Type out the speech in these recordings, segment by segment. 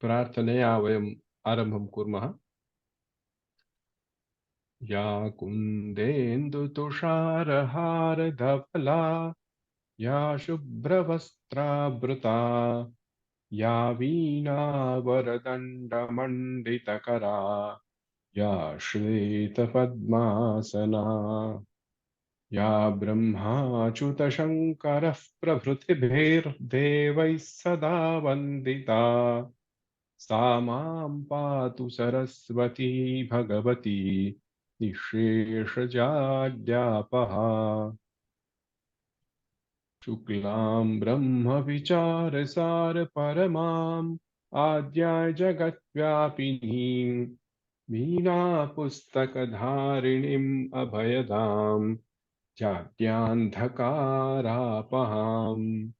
प्रार्थनया वयम् आरम्भं कुर्मः। या कुन्देन्दुतुषारहारधवला या शुभ्रवस्त्रावृता या वीणावरदण्डमण्डितकरा या श्वेतपद्मासना या ब्रह्माच्युतशङ्करः प्रभृतिभिर्देवैः सदा वन्दिता सा मां पातु सरस्वती भगवती निःशेषजाड्यापहा। शुक्लां ब्रह्मविचारसार परमाम् आद्याय जगत्व्यापिनीं वीणापुस्तकधारिणीम् अभयदां जाड्यान्धकारापहाम्।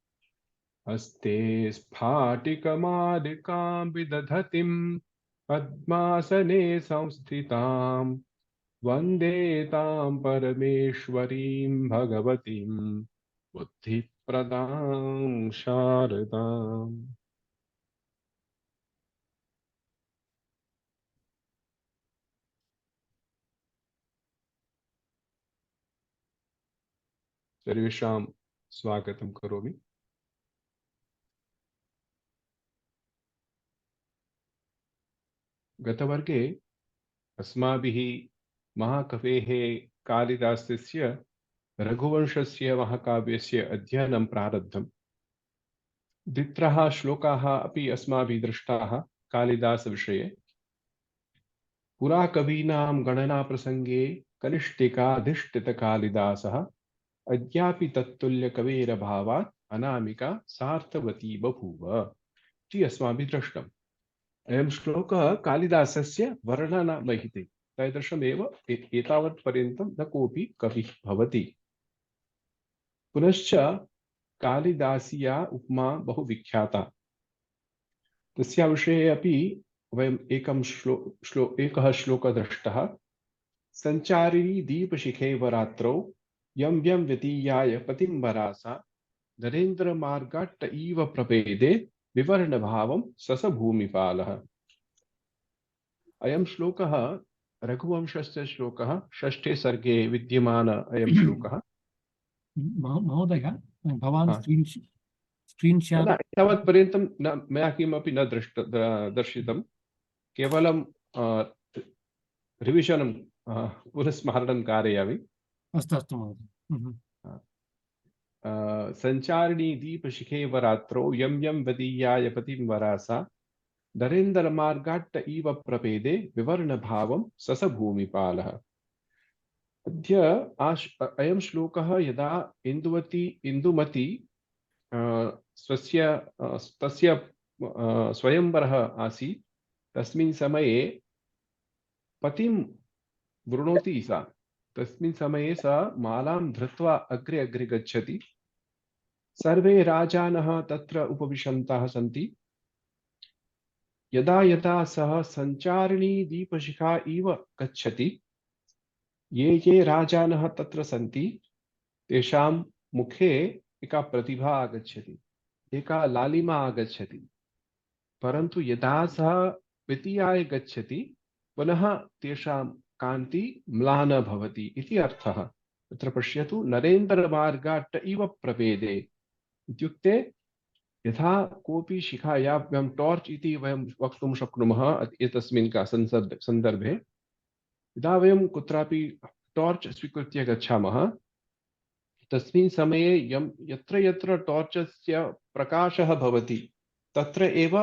हस्ते स्फाटिकमालिकां विदधतीं पद्मासने संस्थितां वन्दे तां परमेश्वरीं भगवतीं बुद्धिप्रदां शारदाम्। सर्वेषां स्वागतं करोमि। गतवर्गे अस्माभिः महाकवेः कालिदासस्य रघुवंशस्य महाकाव्यस्य अध्ययनं प्रारब्धम्। द्वित्रः श्लोकाः अपि अस्माभिः दृष्टाः कालिदासविषये। पुरा कवीनां गणनाप्रसङ्गे कनिष्ठिकाधिष्ठितकालिदासः अद्यापि तत्तुल्यकवेरभावात् अनामिका सार्थवती बभूव इति अस्माभिः दृष्टम्। अयं श्लोकः कालिदासस्य वर्णनमहिते। तादृशमेव एतावत् पर्यन्तं न कोऽपि कविः भवति। पुनश्च कालिदासीया उपमा बहु विख्याता। तस्या विषये अपि वयम् एकः श्लोकः दृष्टः। सञ्चारिणी दीपशिखे वरात्रौ यं यं व्यतीयाय पतिं वरासा नरेन्द्रमार्गाट्ट इव प्रपेदे विवर्णभावं ससभूमिपालः। अयं श्लोकः रघुवंशस्य श्लोकः, षष्ठे सर्गे विद्यमान अयं श्लोकः। महोदय, भवान् स्क्रीन् शेर् एतावत् पर्यन्तं न मया किमपि न दर्शितं, केवलं रिविशनं पुनस्मरणं कारयामि। अस्तु अस्तु महोदय। सञ्चारिणी दीपशिखे वरात्रौ यं यं वदीयाय पतिं वरासा नरेन्द्रमार्गाट्ट इव प्रपेदे विवर्णभावं ससभूमिपालः। अद्य अयं श्लोकः यदा इन्दुमती तस्य स्वयंवरः आसीत्, तस्मिन् समये पतिं वृणोति सा। तस्मिन् समये सा मालां धृत्वा अग्रे अग्रे गच्छति। सर्वे राजानः तत्र उपविशन्तः सन्ति। यदा यदा सः सञ्चारिणी दीपशिखा इव गच्छति, ये राजानः तत्र सन्ति तेषां मुखे एका प्रतिभा आगच्छति, एका लालिमा आगच्छति। परन्तु यदा सः द्वितीयाय गच्छति, पुनः तेषां कान्ति म्लाना भवति इति अर्थः। तत्र पश्यतु, नरेन्द्रमार्गाट्ट इव प्रपेदे इत्युक्ते यथा कोऽपि शिखाया वयं टॉर्च इति वयं वक्तुं शक्नुमः। एतस्मिन् सन्दर्भे यदा वयं कुत्रापि टॉर्च स्वीकृत्य गच्छामः, तस्मिन् समये यत्र यत्र टॉर्चस्य प्रकाशः भवति तत्र एव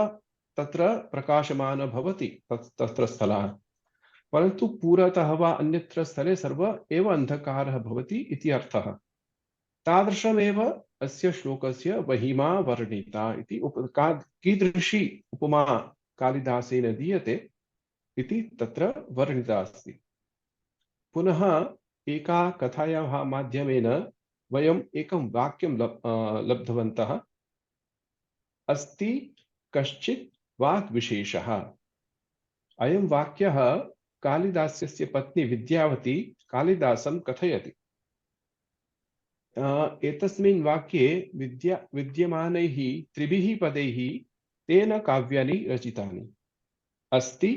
तत्र प्रकाशमानः भवति तत्र स्थलः। परन्तु पुरतः वा अन्यत्र स्थले सर्व एव अन्धकारः भवति इति अर्थः। तादृशमेव अस्य श्लोकस्य महिमा वर्णिता इति कीदृशी उपमा कालिदासेन दीयते इति तत्र वर्णिता अस्ति। पुनः एका कथायाः माध्यमेन वयम् एकं वाक्यं लब्धवन्तः। अस्ति कश्चित् वाग्विशेषः। अयं वाक्यः कालिदासस्य पत्नी विद्यावती कालिदासं कथयति। एतस्मिन् वाक्ये विद्यमानैः त्रिभिः पदैः तेन काव्यानि रचितानि। अस्ति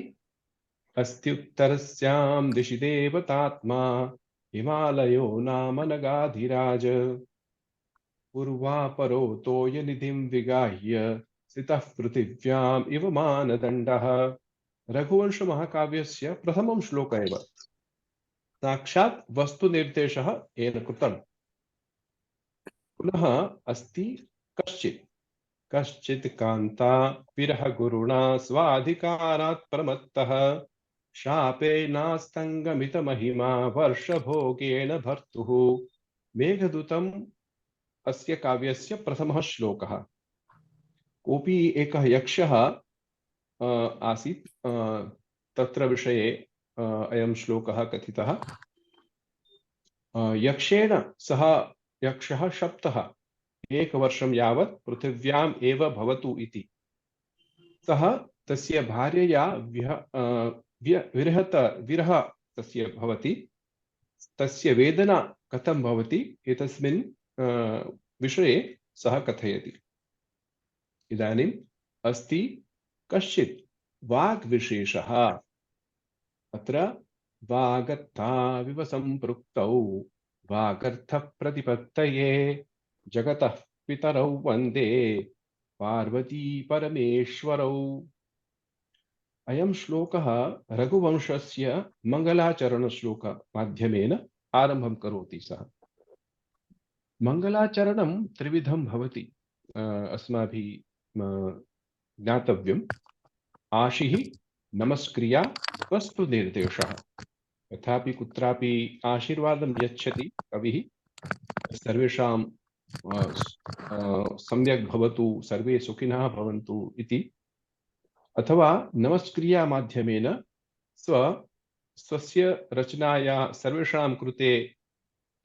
अस्त्युत्तरस्यां दिशि देवतात्मा हिमालयो नाम नगाधिराज। पूर्वापरो तोयनिधिं विगाह्य स्थितः पृथिव्याम् इव मानदण्डः। रघुवंश महाकाव्यस्य प्रथमं श्लोक एव साक्षात् वस्तुनिर्देशः येन कृतम्। पुनः अस्ति कश्चित् कश्चित् कान्ता विरह गुरुणा स्वाधिकारात् प्रमत्तः शापेनास्तङ्गमित महिमा वर्षभोगेन भर्तुः। मेघदूतम् अस्य काव्यस्य प्रथमः श्लोकः। कोऽपि एकः यक्षः आसीत्, तत्र विषये अयं श्लोकः कथितः। यक्षेण सह यक्षः शप्तः एकवर्षं यावत् पृथिव्याम् एव भवतु इति। सः तस्य भार्यया विरह तस्य भवति, तस्य वेदना कथं भवति एतस्मिन् विषये सः कथयति। इदानीम् अस्ति कश्चित् वाग्विशेषः। अत्र वागर्थाविव सम्पृक्तौ वागर्थप्रतिपत्तये जगतः पितरौ वन्दे पार्वती परमेश्वरौ। अयं श्लोकः रघुवंशस्य मङ्गलाचरणश्लोक माध्यमेन आरम्भं करोति। सः मङ्गलाचरणं त्रिविधं भवति, अस्माभिः ज्ञातव्यम्। आशिः, नमस्क्रिया, वस्तुनिर्देशः। तथापि कुत्रापि आशीर्वादं यच्छति कविः, सर्वेषां सम्यक् भवतु, सर्वे सुखिनः भवन्तु इति, अथवा नमस्क्रिया माध्यमेन स्वस्य रचनाया सर्वेषां कृते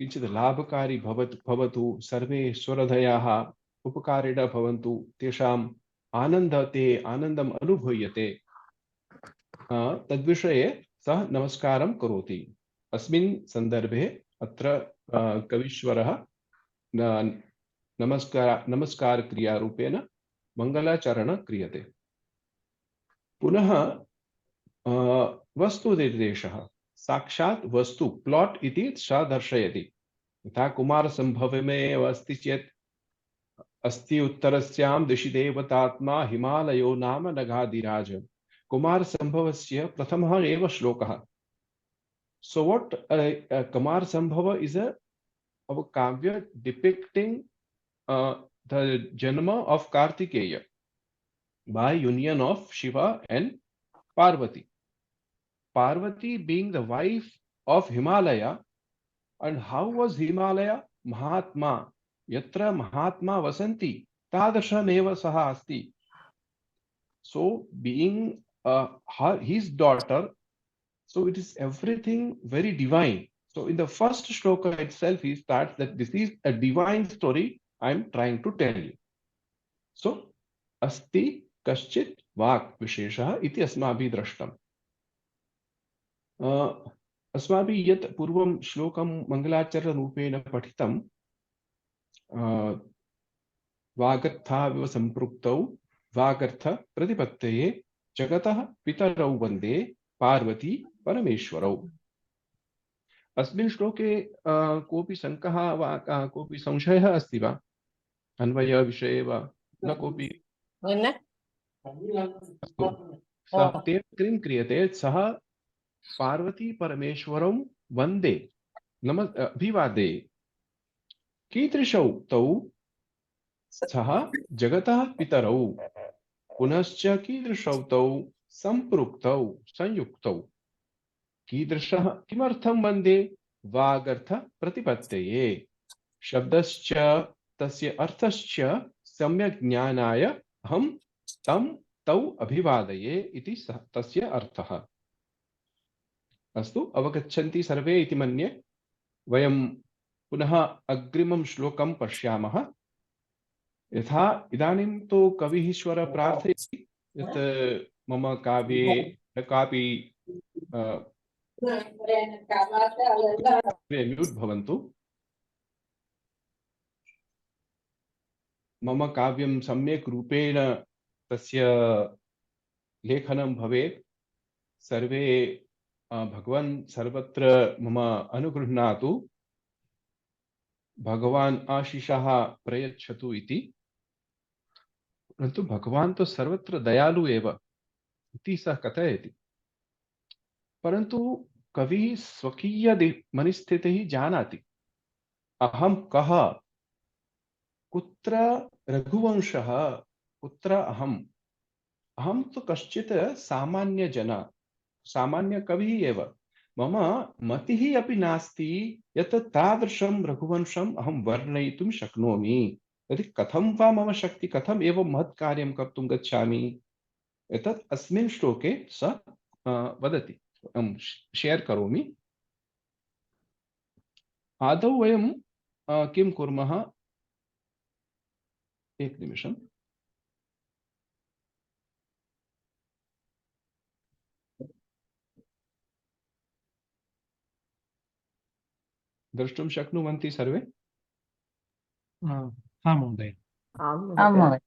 किञ्चित् लाभकारी भवतु, सर्वे स्वरधयाः उपकारिणः भवन्तु, तेषाम् ते आनन्दम् अनुभूयते, तद्विषये सः नमस्कारं करोति। अस्मिन् सन्दर्भे अत्र कवीश्वरः नमस्कार क्रियारूपेण मङ्गलाचरण क्रियते। पुनः वस्तुनिर्देशः, साक्षात् वस्तु प्लॉट इति सः दर्शयति। यथा कुमारसम्भवमेव अस्ति चेत् अस्ति उत्तरस्यां दिशि देवतात्मा हिमालयो नाम नगाधिराज। कुमारसम्भवस्य प्रथमः एव श्लोकः। So what Kumarsambhava is a kavya depicting the janma of Kartikeya by union of Shiva and Parvati. Parvati being the wife of Himalaya, and how was Himalaya? Mahatma. Yatra Mahatma vasanti tadrshameva saha asti. So being his daughter, so it is everything very divine. So in the first shloka itself, he starts that this is a divine story I am trying to tell you. So asti kaschit vak visheshah iti asmabhi drashtam. अस्माभिः यत् पूर्वं श्लोकं मङ्गलाचरणरूपेण पठितं, वागर्थाविव सम्पृक्तौ वागर्थ प्रतिपत्तये जगतः पितरौ वन्दे पार्वती परमेश्वरौ। अस्मिन् श्लोके कोऽपि शङ्कः वा कोऽपि संशयः अस्ति वा? अन्वयविषये वा? न कोऽपि? अस्तु, तेन किं क्रियते? सः पार्वती परमेश्वरं वन्दे, अभिवादे। कीदृशौ तौ? सः जगतः पितरौ। पुनश्च कीदृशौ तौ? सम्पृक्तौ, संयुक्तौ। कीदृशः? किमर्थं वन्दे? वागर्थ प्रतिपत्तये। शब्दश्च तस्य अर्थश्च सम्यक् ज्ञानाय अहं तौ अभिवादये इति तस्य अर्थः। अस्तु, अवगच्छन्ति सर्वे इति मन्ये। वयं पुनः अग्रिमं श्लोकं पश्यामः। यथा इदानीं तु कविः ईश्वर प्रार्थयति यत् मम काव्ये कापि म्यूट् भवन्तु, मम काव्यं सम्यक् रूपेण तस्य लेखनं भवेत्। सर्वे भगवान् सर्वत्र मम अनुगृह्णातु, भगवान् आशीषः प्रयच्छतु इति। परन्तु भगवान् तो सर्वत्र दयालु एव इति सः कथयति। परन्तु कविः स्वकीय मनस्थितिः जानाति। अहं कः, कुत्र रघुवंशः, कुत्र अहम्। अहं तु कश्चित् सामान्य जन, सामान्य कविः एव। मम मतिः अपि नास्ति यत् तादृशं रघुवंशम् अहं वर्णयितुं शक्नोमि। यदि कथं वा मम शक्ति, कथम् एवं महत् कार्यं कर्तुं गच्छामि, एतत् अस्मिन् श्लोके सः वदति। अहं शेर् करोमि। आदौ वयं किं कुर्मः, एकनिमिषम्। द्रष्टुं शक्नुवन्ति सर्वे? हाँ महोदय। आं महोदय।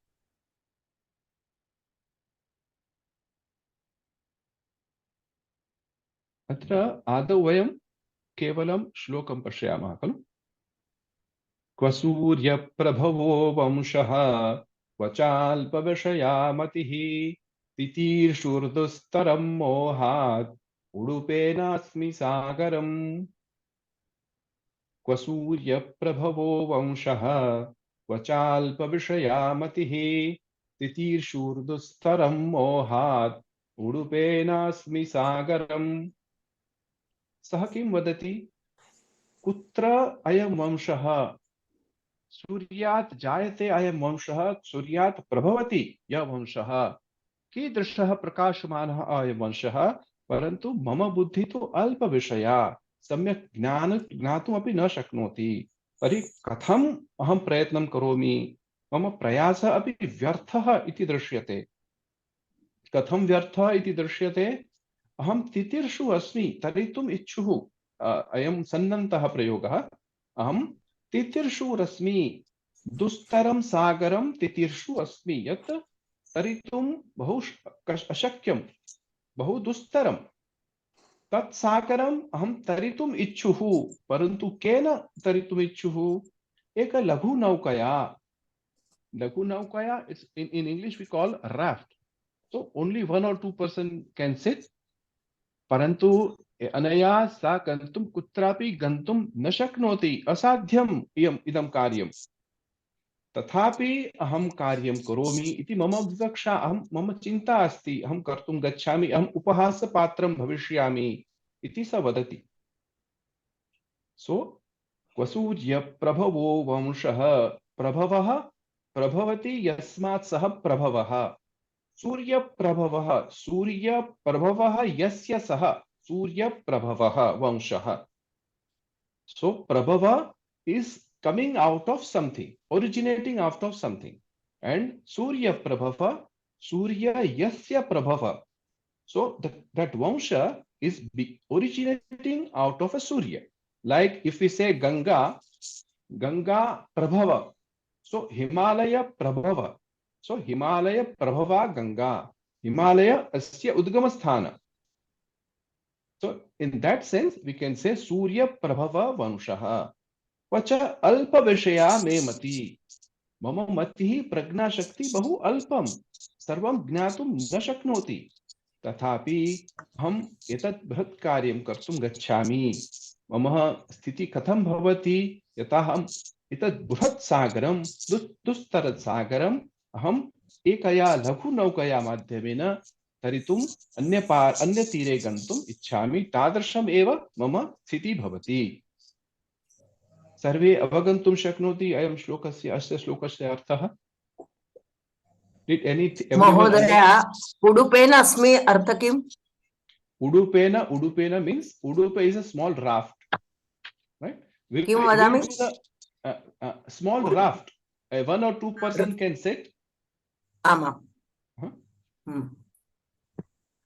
अत्र आदौ वयं केवलं श्लोकं पश्यामः खलु। क्व सूर्यप्रभवो वंशः, क्व चाल्पविषया मतिः, तितीर्षुर्दुस्तरं मोहात् उडुपेनास्मि सागरम्। क्व सूर्यप्रभवो वंशः, क्व चाल्पविषया मतिः, तितीर्षुर्दुस्तरं मोहात् उडुपेनास्मि सागरम्। सः किं वदति? कुत्र अयं वंशः? सूर्यात् जायते अयं वंशः, सूर्यात् प्रभवति यः वंशः। कीदृशः प्रकाशमानः अयं वंशः, परन्तु मम बुद्धिः तु अल्पविषया, सम्यक् ज्ञातुमपि न शक्नोति। तर्हि कथम् अहं प्रयत्नं करोमि? मम प्रयासः अपि व्यर्थः इति दृश्यते। कथं व्यर्थः इति दृश्यते? अहं तितिर्षु अस्मि, तरितुम् इच्छुः। अयं सन्नन्तः प्रयोगः। अहं तितिर्षुरस्मि, दुस्तरं सागरं तितिर्षु अस्मि, यत् तरितुं बहु अशक्यं, बहु दुस्तरं। तत् सागरम् अहं तरितुम् इच्छुः, परन्तु केन तरितुम् इच्छुः? एक लघुनौकया। लघुनौकया, in English we call raft. So only 1 or 2 person can sit. परन्तु अनया सा गन्तुं कुत्रापि गन्तुं न शक्नोति, असाध्यम् इदं कार्यं। तथापि अहं कार्यं करोमि इति मम विवक्षा, मम चिन्ता अस्ति। अहं कर्तुं गच्छामि, अहम् उपहासपात्रं भविष्यामि इति स वदति। सो क्व सूर्यप्रभवो वंशः, प्रभवः प्रभवति यस्मात् सः प्रभवः। सूर्यप्रभवः, सूर्यप्रभवः यस्य सः सूर्यप्रभवः वंशः। So prabhava is coming out of something, originating out of something. And Surya prabhava, Surya yasya prabhava. So that vansha is originating out of a Surya. Like if we say Ganga, Ganga prabhava. So Himalaya prabhava. So Himalaya prabhava Ganga. Himalaya asya udgamasthana. So in that sense, we can say Surya Prabhava Vanshaha. Vacha Alpa Vishaya Me Mati. Mama Mati Pragna Shakti Bahu Alpam. Sarvam Gnatum Na Shaknoti. Tathapi Ham Etat Bhat Karyam Kartum Gachami. Mama Sthiti Katham Bhavati Yataham Etat Bhat Sagaram Dustarat Sagaram Aham Ekaya Laghu Naukaya Madhyamena तरितुम् अन्य तीरे गन्तुम् इच्छामि। तादृशम् एव मम स्थितिः भवति। सर्वे अवगन्तुं शक्नोति अयं श्लोकस्य, अस्य श्लोकस्य अर्थः? महोदय, उडुपेन अस्मि अर्थ किम्? उडुपेन, उडुपेन means Udupe is a small raft, right? किं वदामि? Small raft, 1 or 2 person can sit. आमां।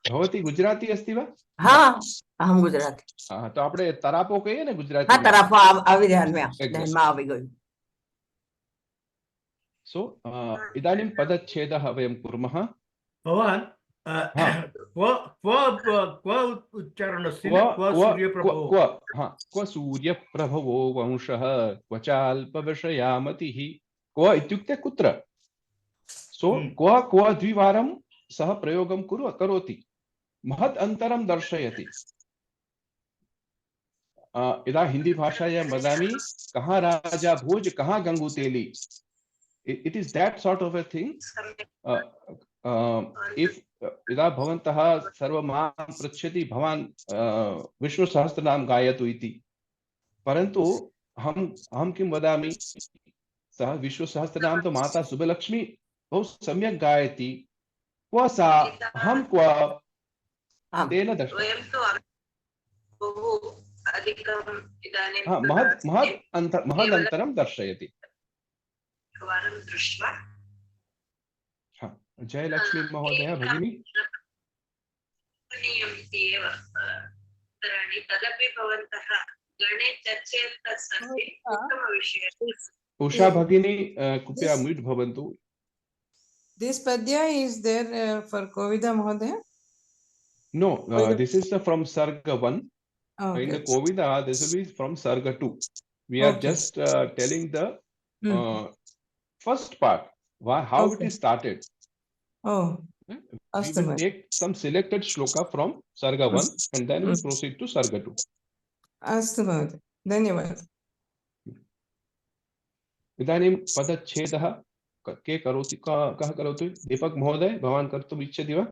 भवती गुजराती अस्ति वा? हाँ, अहं गुजराती। तो આપણે તરાપો કહીએ ને ગુજરાતી. हाँ, તરાપો આવી ધ્યાનમાં આવી ગયું. सो इदानीं पदच्छेदः वयं कुर्मः। भवान् हा। क्व उच्चारणस्य क्व क्व क्व सूर्यप्रभो क्व हा क्व सूर्यप्रभवो वंशः क्व चाल्पविषया मतिः। क्व इत्युक्ते कुत्र। सो क्व क्व द्विवारं सः प्रयोगं करोति, महत् अंतरं दर्शयति। यदा हिंदी भाषायां वदामि कहाँ राजा भोज कहाँ गंगूतेली, it is that sort of a thing. If यदा भवन्तः सर्वं मां पृच्छति भवान् विष्णु सहस्रनाम गायतु इति, परन्तु अहं किं वदामि, सः विष्णु सहस्रनाम तो माता सुबलक्ष्मी बहु सम्यक् गायति, क्व सा अहं क्व, आम्। तेन दर्श वयं तु बहु अधिकम् इदानीं महदन्तरं दर्शयति। एकवारं दृष्ट्वा जयलक्ष्मी महोदय भगिनी। इति एव उत्तराणि तदपि भवन्तः गणे चर्चयन्तः सन्ति, उत्तमविषयः। उषा भगिनी कृपया म्यूट भवन्तु। This padya is there for Kovida Mahodaya? No, this is from Sarga 1. Okay. In the Kovida, this will be from Sarga 2. We are Okay. just telling the first part, how it is started. Oh, We Astu will take some selected shloka from Sarga 1 and then we proceed to Sarga 2. Astu Mahodaya. Dhanyavad. इदानीं पदच्छेदः के करोति, कः करोति? दीपक महोदय, भवान् कर्तुम् इच्छति वा?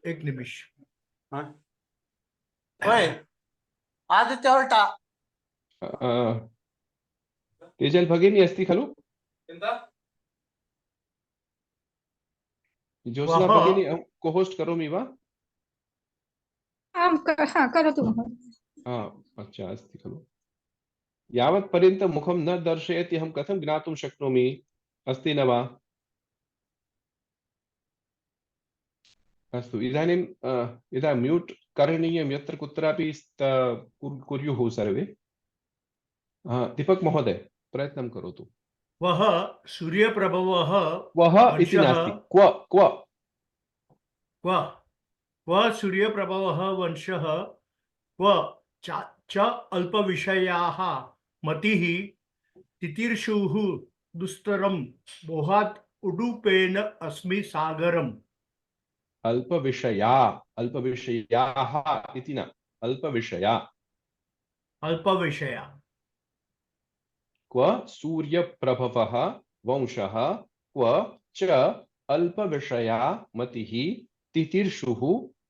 एक निमिष। आदित्य उल्टा तेजल भगिनी अस्ति खलु? ज्योत्स्ना भगिनी को होस्ट करोमि वा? आम् करोतु महोदय। अच्छा अस्ति खलु। यावत् पर्यन्तं मुखं न दर्शयति अहं कथं ज्ञातुं शक्नोमि, अस्ति न वा? अस्तु, इदानीं यदा म्यूट् करणीयं यत्र कुत्रापि कुर्युः सर्वे। दीपक महोदय प्रयत्नं करोतु। वः सूर्यप्रभवः वः इति नास्ति, क्व क्व क्व क्व सूर्यप्रभवः वंशः क्व च अल्पविषयाः मतिः तितीर्षुः दुस्तरं मोहात् उडुपेन अस्मि सागरम्। अल्पविषया, अल्पविषयाः इति न, अल्पविषया। अल्पविषया। क्व सूर्यप्रभवः वंशः क्व च अल्पविषया मतिः तितीर्षुः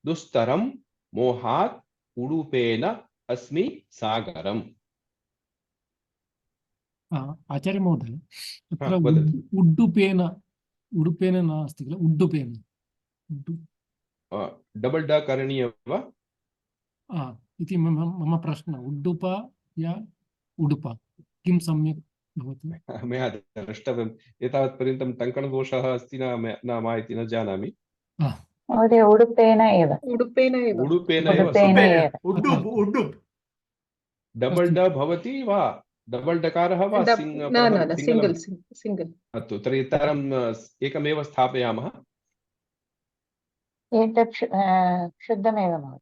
दुस्तरं मोहात् उडुपेन अस्मि सागरम्। आचार्य महोदय, तत्र वदतु। उड्डुपेन उडुपेन नास्ति किल, उड्डुपेन डबल ड करणीयं वा? इति मम प्रश्नः। उड्डुप या उडुप किं सम्यक् भवति? मया द्रष्टव्यम्, एतावत्पर्यन्तं टङ्कणदोषः अस्ति न वा इति न जानामि। महोदय उडुपेन एव। उडुपेन एव उड्डुप् डबल ड भवति वा? डबल डकारः वा? सिंगल्। अस्तु, तर्हि इतरम् एकमेव स्थापयामः। एतत् शुद्धमेव महोदय।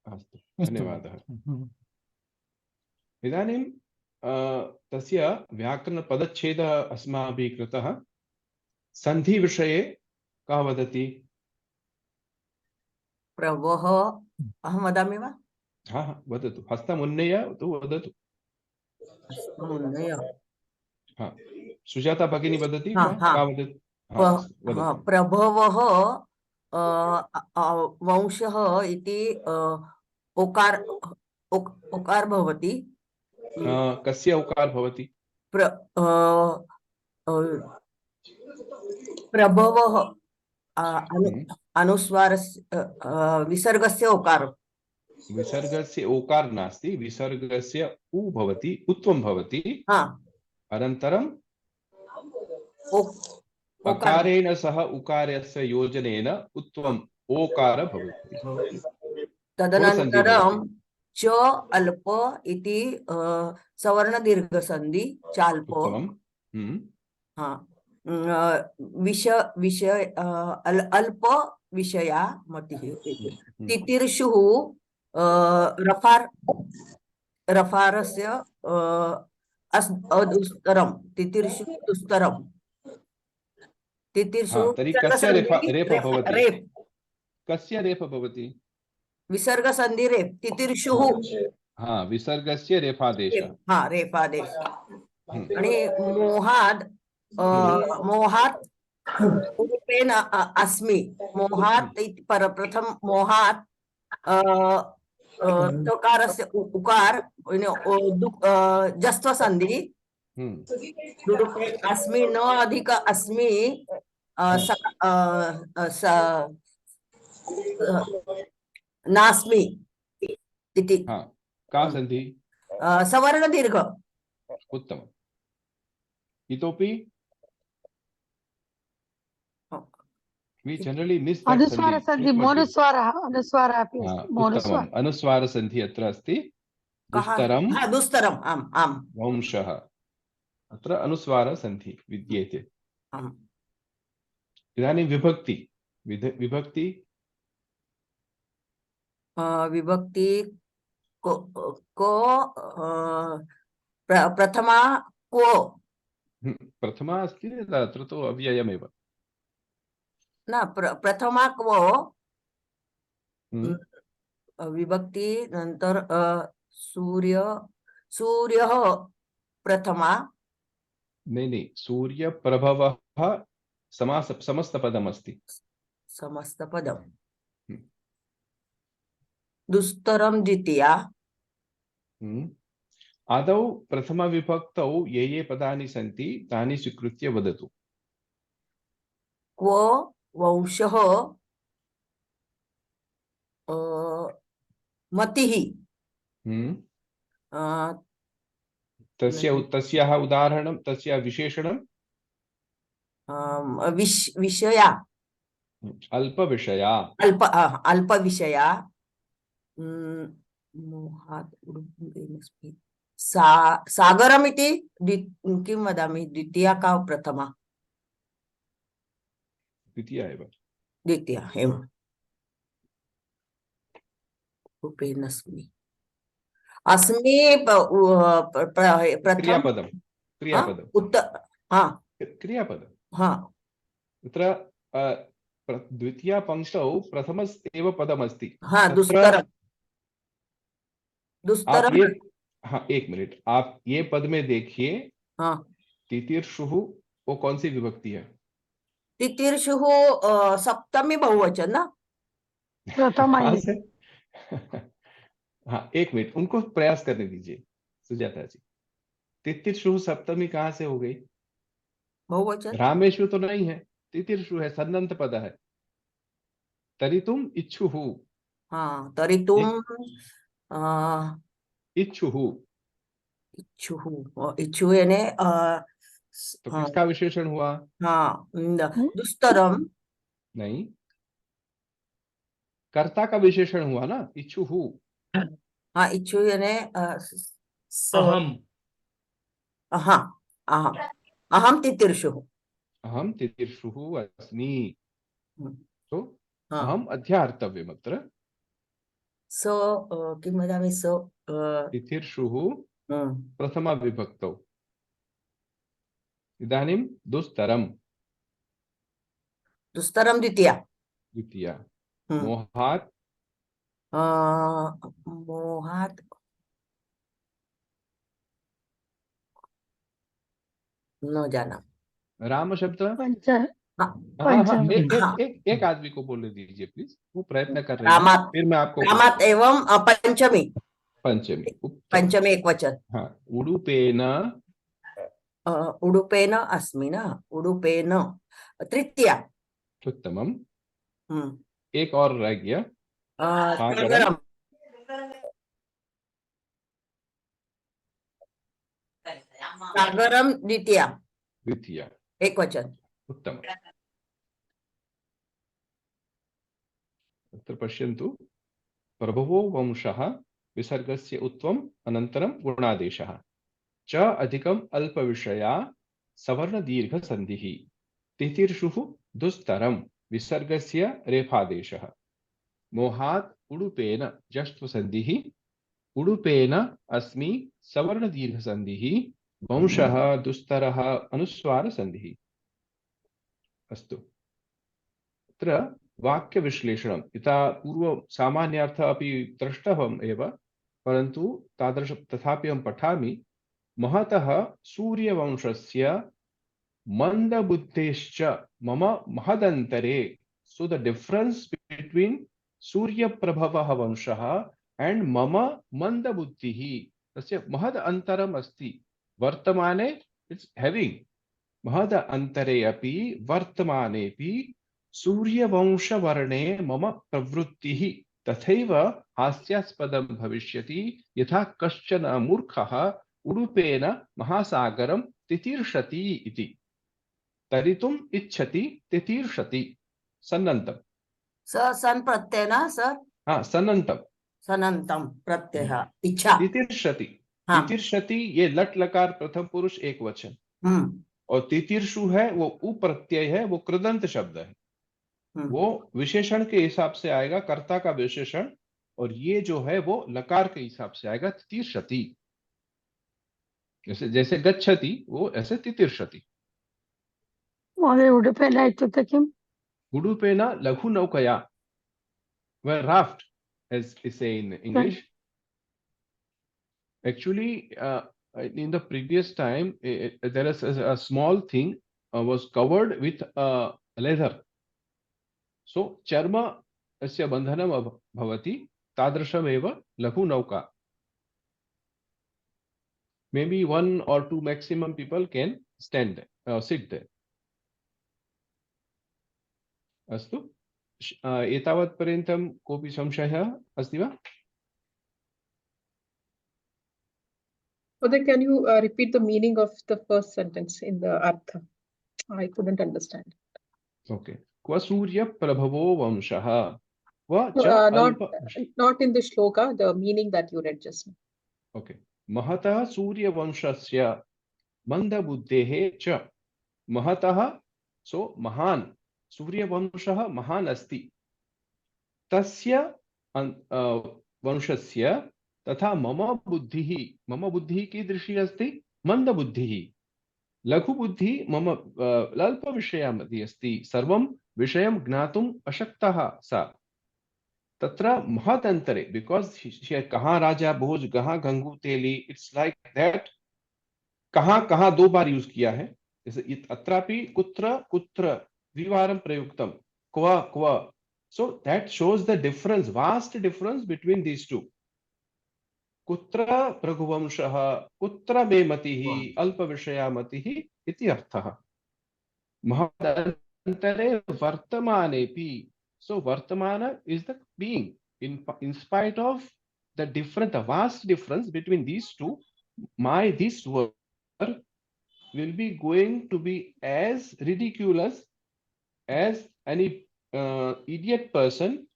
अस्तु, धन्यवादः। इदानीं तस्य व्याकरणपदच्छेदः अस्माभिः कृतः। सन्धिविषये कः वदति? प्रभोः अहं वदामि वा? वदतु, हस्तमुन्नय तु वदतु। सुजाता भगिनी वदति वा? का वदति? प्रभवः वंशः इति ओकार भवति। कस्य ओकार भवति? प्रभवः अनुस्वारस्य विसर्गस्य ओकार। विसर्गस्य ओकार नास्ति, विसर्गस्य उ भवति, उत्वं भवति। अनन्तरं अकारेण सह उकारस्य योजनेन उत्वम् ओकार भवति। तदनन्तरं च अल्प इति सवर्ण दीर्घ संधि चाल्प उत्तमम्। हम्म। हाँ विषय अल्प विषया मतिः तितिर्षुः रफार रफारस्य अदुस्तरं तितिर्षु दुस्तरं तितिर्षु हाँ, तर्हि कस्य रेफ भवति? रेप कस्य रेफ भवति? विसर्ग संधि रेप तितिर्षुः हाँ, विसर्गस्य रेफादेशः। हाँ रेफादेश आणि मोहाद मोहात उरूपेण अस्मि मोहात इति प्रथम मोहात तकारस्य उकार जस्त्व संधि दुरूपे अस्मि न अधिक अस्मि नास्मि इति हाँ, का संधि? सवर्ण दीर्घ उत्तमम्। इतोपि we generally miss that अनुस्वार संधि मोनुस्वारः अनुस्वारः अपि हाँ, अस्ति मोनुस्वार उत्तमम्। अनुस्वार संधि अत्र अस्ति। दुस्तरं दुस्तरम् आम् आम् वंशः, अत्र अनुस्वार संधि विद्येते। आम् इदानीं विभक्ति विभक्ति विभक्ति को प्रथमा को प्रथमा अस्ति, अत्र तु अव्ययमेव। न प्रथमा को विभक्ति नंतर सूर्य सूर्यः प्रथमा नहीं, सूर्य प्रभवः समस्तपदमस्ति। समस्तपदम् दुस्तरं द्वितीया आदौ प्रथमविभक्तौ ये पदानि सन्ति तानि स्वीकृत्य वदतु। क्व वंशः मतिः तस्याः उदाहरणं, तस्य विशेषणं विषया अल्पविषया। अल्पविषया मोहात् सागरमिति किं वदामि? द्वितीया का प्रथमा? द्वितीया एव। द्वितीया एवं रूपेणस्मि अस्मि प्रथम क्रियापदं क्रियापदं हाँ तत्र द्वितीया पंक्तौ प्रथम एव पदमस्ति। हाँ दुस्तरम दुस्तरम हाँ, एक मिनट, आप ये पद में देखिए। हाँ तितिर्षुः वो कौन सी विभक्ति है? तितिर्षुः सप्तमी बहुवचन ना? प्रथमा कहाँ से? हाँ, एक मिनट, उनको प्रयास करने दीजिए सुजाता जी। तितिर्षुः सप्तमी कहाँ से हो गई? बहुवचन रामेषु तो नहीं है, तितिर्षु है, सन्नन्त पद है। तरितुम इच्छुः। हाँ तरितुम इच्छुः। इच्छुः इच्छु यानी तो किसका विशेषण हुआ? हाँ दुस्तरम नहीं, कर्ता का विशेषण हुआ ना, इच्छुः। हाँ इच्छु यानी अहम हाँ अहम अहम तितिर्षुः अहम तितिर्षुः अस्मि। तो हाँ अहम अध्यार्तव्यम् अत्र। सो किं वदामि? सो तितिर्षुः प्रथमा विभक्तौ। इदानीं दुस्तरं दुस्तरं द्वितीया द्वितीया। मोहात् मोहात् न जाना। राम शब्द पंच एक आदमी को बोलने दीजिए प्लीज, वो प्रयत्न कर रहे हैं। रामात् फिर मैं आपको रामात् एवं पंचमी पंचमी पंचमी एक वचन। हाँ, उडुपेन उडुपेन अस्मि न उडुपेन तृतीया। उत्तमम्। एक और रह गया, सागरम सागरम द्वितीया द्वितीया एक वचन। उत्तमम्। अत्र पश्यन्तु, प्रभवो वंशः विसर्गस्य उत्वम् अनन्तरं गुणादेशः च अधिकम् अल्पविषया सवर्णदीर्घसन्धिः तितिर्षुः दुस्तरं विसर्गस्य रेफादेशः मोहात् उडुपेन जष्ट्वसन्धिः उडुपेन अस्मि सवर्णदीर्घसन्धिः वंशः दुस्तरः अनुस्वारसन्धिः। अस्तु अत्र वाक्यविश्लेषणम् यथा पूर्व सामान्यार्थः अपि दृष्टवम् एव परन्तु तादृश तथापि अहं पठामि महतः सूर्यवंशस्य मन्दबुद्धेश्च मम महदन्तरे सो द डिफरेंस बिटवीन सूर्यप्रभवः वंशः एंड मम मन्दबुद्धिः तस्य महद अंतरम् अस्ति वर्तमाने इट्स हैविंग महद अंतरे अपि वर्तमानेपि सूर्यवंशवर्णे मम प्रवृत्तिः तथैव हास्यास्पदं भविष्यति यथा कश्चन मूर्खः उडुपेन महासागरं तितीर्षति इति तरितुम् इच्छति तितीर्षति सन्नन्तम् सन प्रत्यय ना सर हाँ सन्नन्तम् सनंतम प्रत्यय इच्छा तितीर्षति हाँ। तितीर्षति ये लट लकार प्रथम पुरुष एक वचन और तितीर्षु है वो उ प्रत्यय है वो कृदंत शब्द है वो विशेषण के हिसाब से आएगा कर्ता का विशेषण और ये जो है वो लकार के हिसाब से आएगा तितीर्षति जैसे जैसे गच्छति वो ऐसे तितीर्षति महोदय उडुपेन इत्युक्ते किम् उडुपेन लघु नौकया well raft as is say in English actually in the previous time there is a small thing was covered with leather so charma asya bandhanam bhavati tadrashamev लघु नौका maybe 1 or 2 maximum people can stand there sit there अस्तु एतावत् पर्यन्तं कोऽपि संशयः अस्ति वा Uday, can you repeat the meaning of the first sentence in the artha? I couldn't understand. Okay. क्व सूर्य प्रभवो वंशः Not in the shloka, the meaning that you read just now. Okay. महतः सूर्यवंशस्य मन्दबुद्धेः च महतः सो महान् सूर्यवंशः महान् अस्ति तस्य वंशस्य तथा मम बुद्धिः कीदृशी अस्ति मन्दबुद्धिः लघुबुद्धिः मम अल्पविषयमति अस्ति सर्वं विषयं ज्ञातुम् अशक्तः सा तत्र महत् अंतरे बिकॉज कहाँ राजा भोज कहाँ गंगू तेली इट्स लाइक दैट कहाँ 2 बार यूज किया है जैसे अत्रापि कुत्र कुत्र द्विवारं प्रयुक्तं क्व so that shows the difference vast difference between these two कुत्र प्रघुवंशः कुत्र मे मतिः अल्पविषया मतिः इति अर्थः महदन्तरे वर्तमानेपि so vartamana is the being in spite of the vast difference between these two this work will be going to be as ridiculous as any idiot person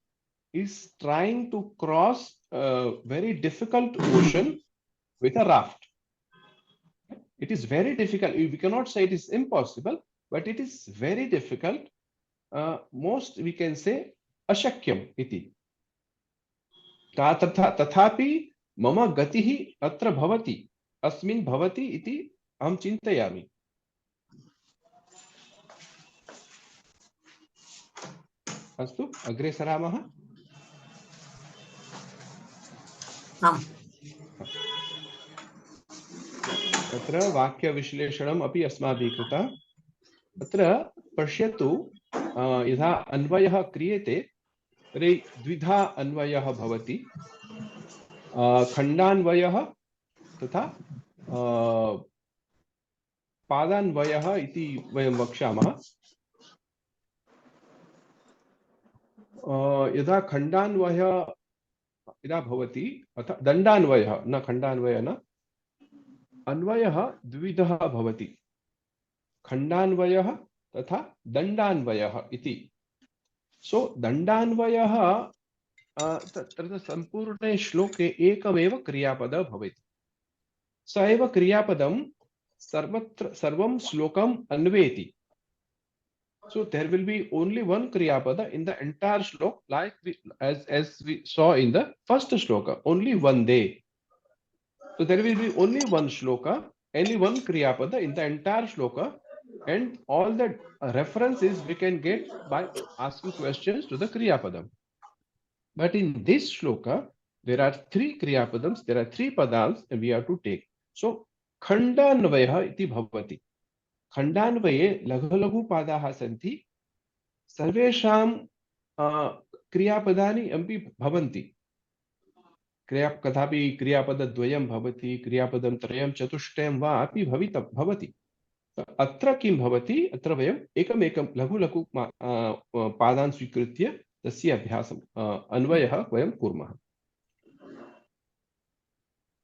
is trying to cross a very difficult ocean with a raft. It is very difficult. We cannot say it is impossible, but it is very difficult. Most we can say ashakyam iti. तथापि मम गतिः अत्र भवति अस्मिन् भवति इति अहं चिन्तयामि अस्तु अग्रे सरामः तत्र वाक्यविश्लेषणम् अपि अस्माभिः कृतः अत्र पश्यतु यथा अन्वयः क्रियते तर्हि द्विधा अन्वयः भवति खण्डान्वयः तथा पादान्वयः इति वयं वक्ष्यामः यदा खण्डान्वयः यदा भवति अथ दण्डान्वयः न खण्डान्वयः न अन्वयः द्विविधः भवति खण्डान्वयः तथा दण्डान्वयः इति सो दण्डान्वयः तत्र सम्पूर्णे श्लोके एकमेव क्रियापद भवेत्। स एव क्रियापदं सर्वत्र सर्वं श्लोकम् अन्वेति. So there will be only one kriyapada in the entire shloka, like as we saw in the first shloka, only one day. So there will be only one shloka, only one kriyapada in the entire shloka, and all the references we can get by asking questions to the kriyapadam. But in this shloka, there are three kriyapadams, there are three padams, and we have to take. So khandanvayah iti bhavati. खंडान्वये लघु लघु पादाः सन्ति, सर्वेषां क्रियापदानि अपि भवन्ति. कदापि क्रियापदद्वयं भवति, क्रियापदं त्रयं चतुष्टयं वा अपि भवति. अत्र किं भवति, अत्र वयम् एकमेकं लघु लघु पादान् स्वीकृत्य तस्य अभ्यासं अन्वयः वयं कुर्मः.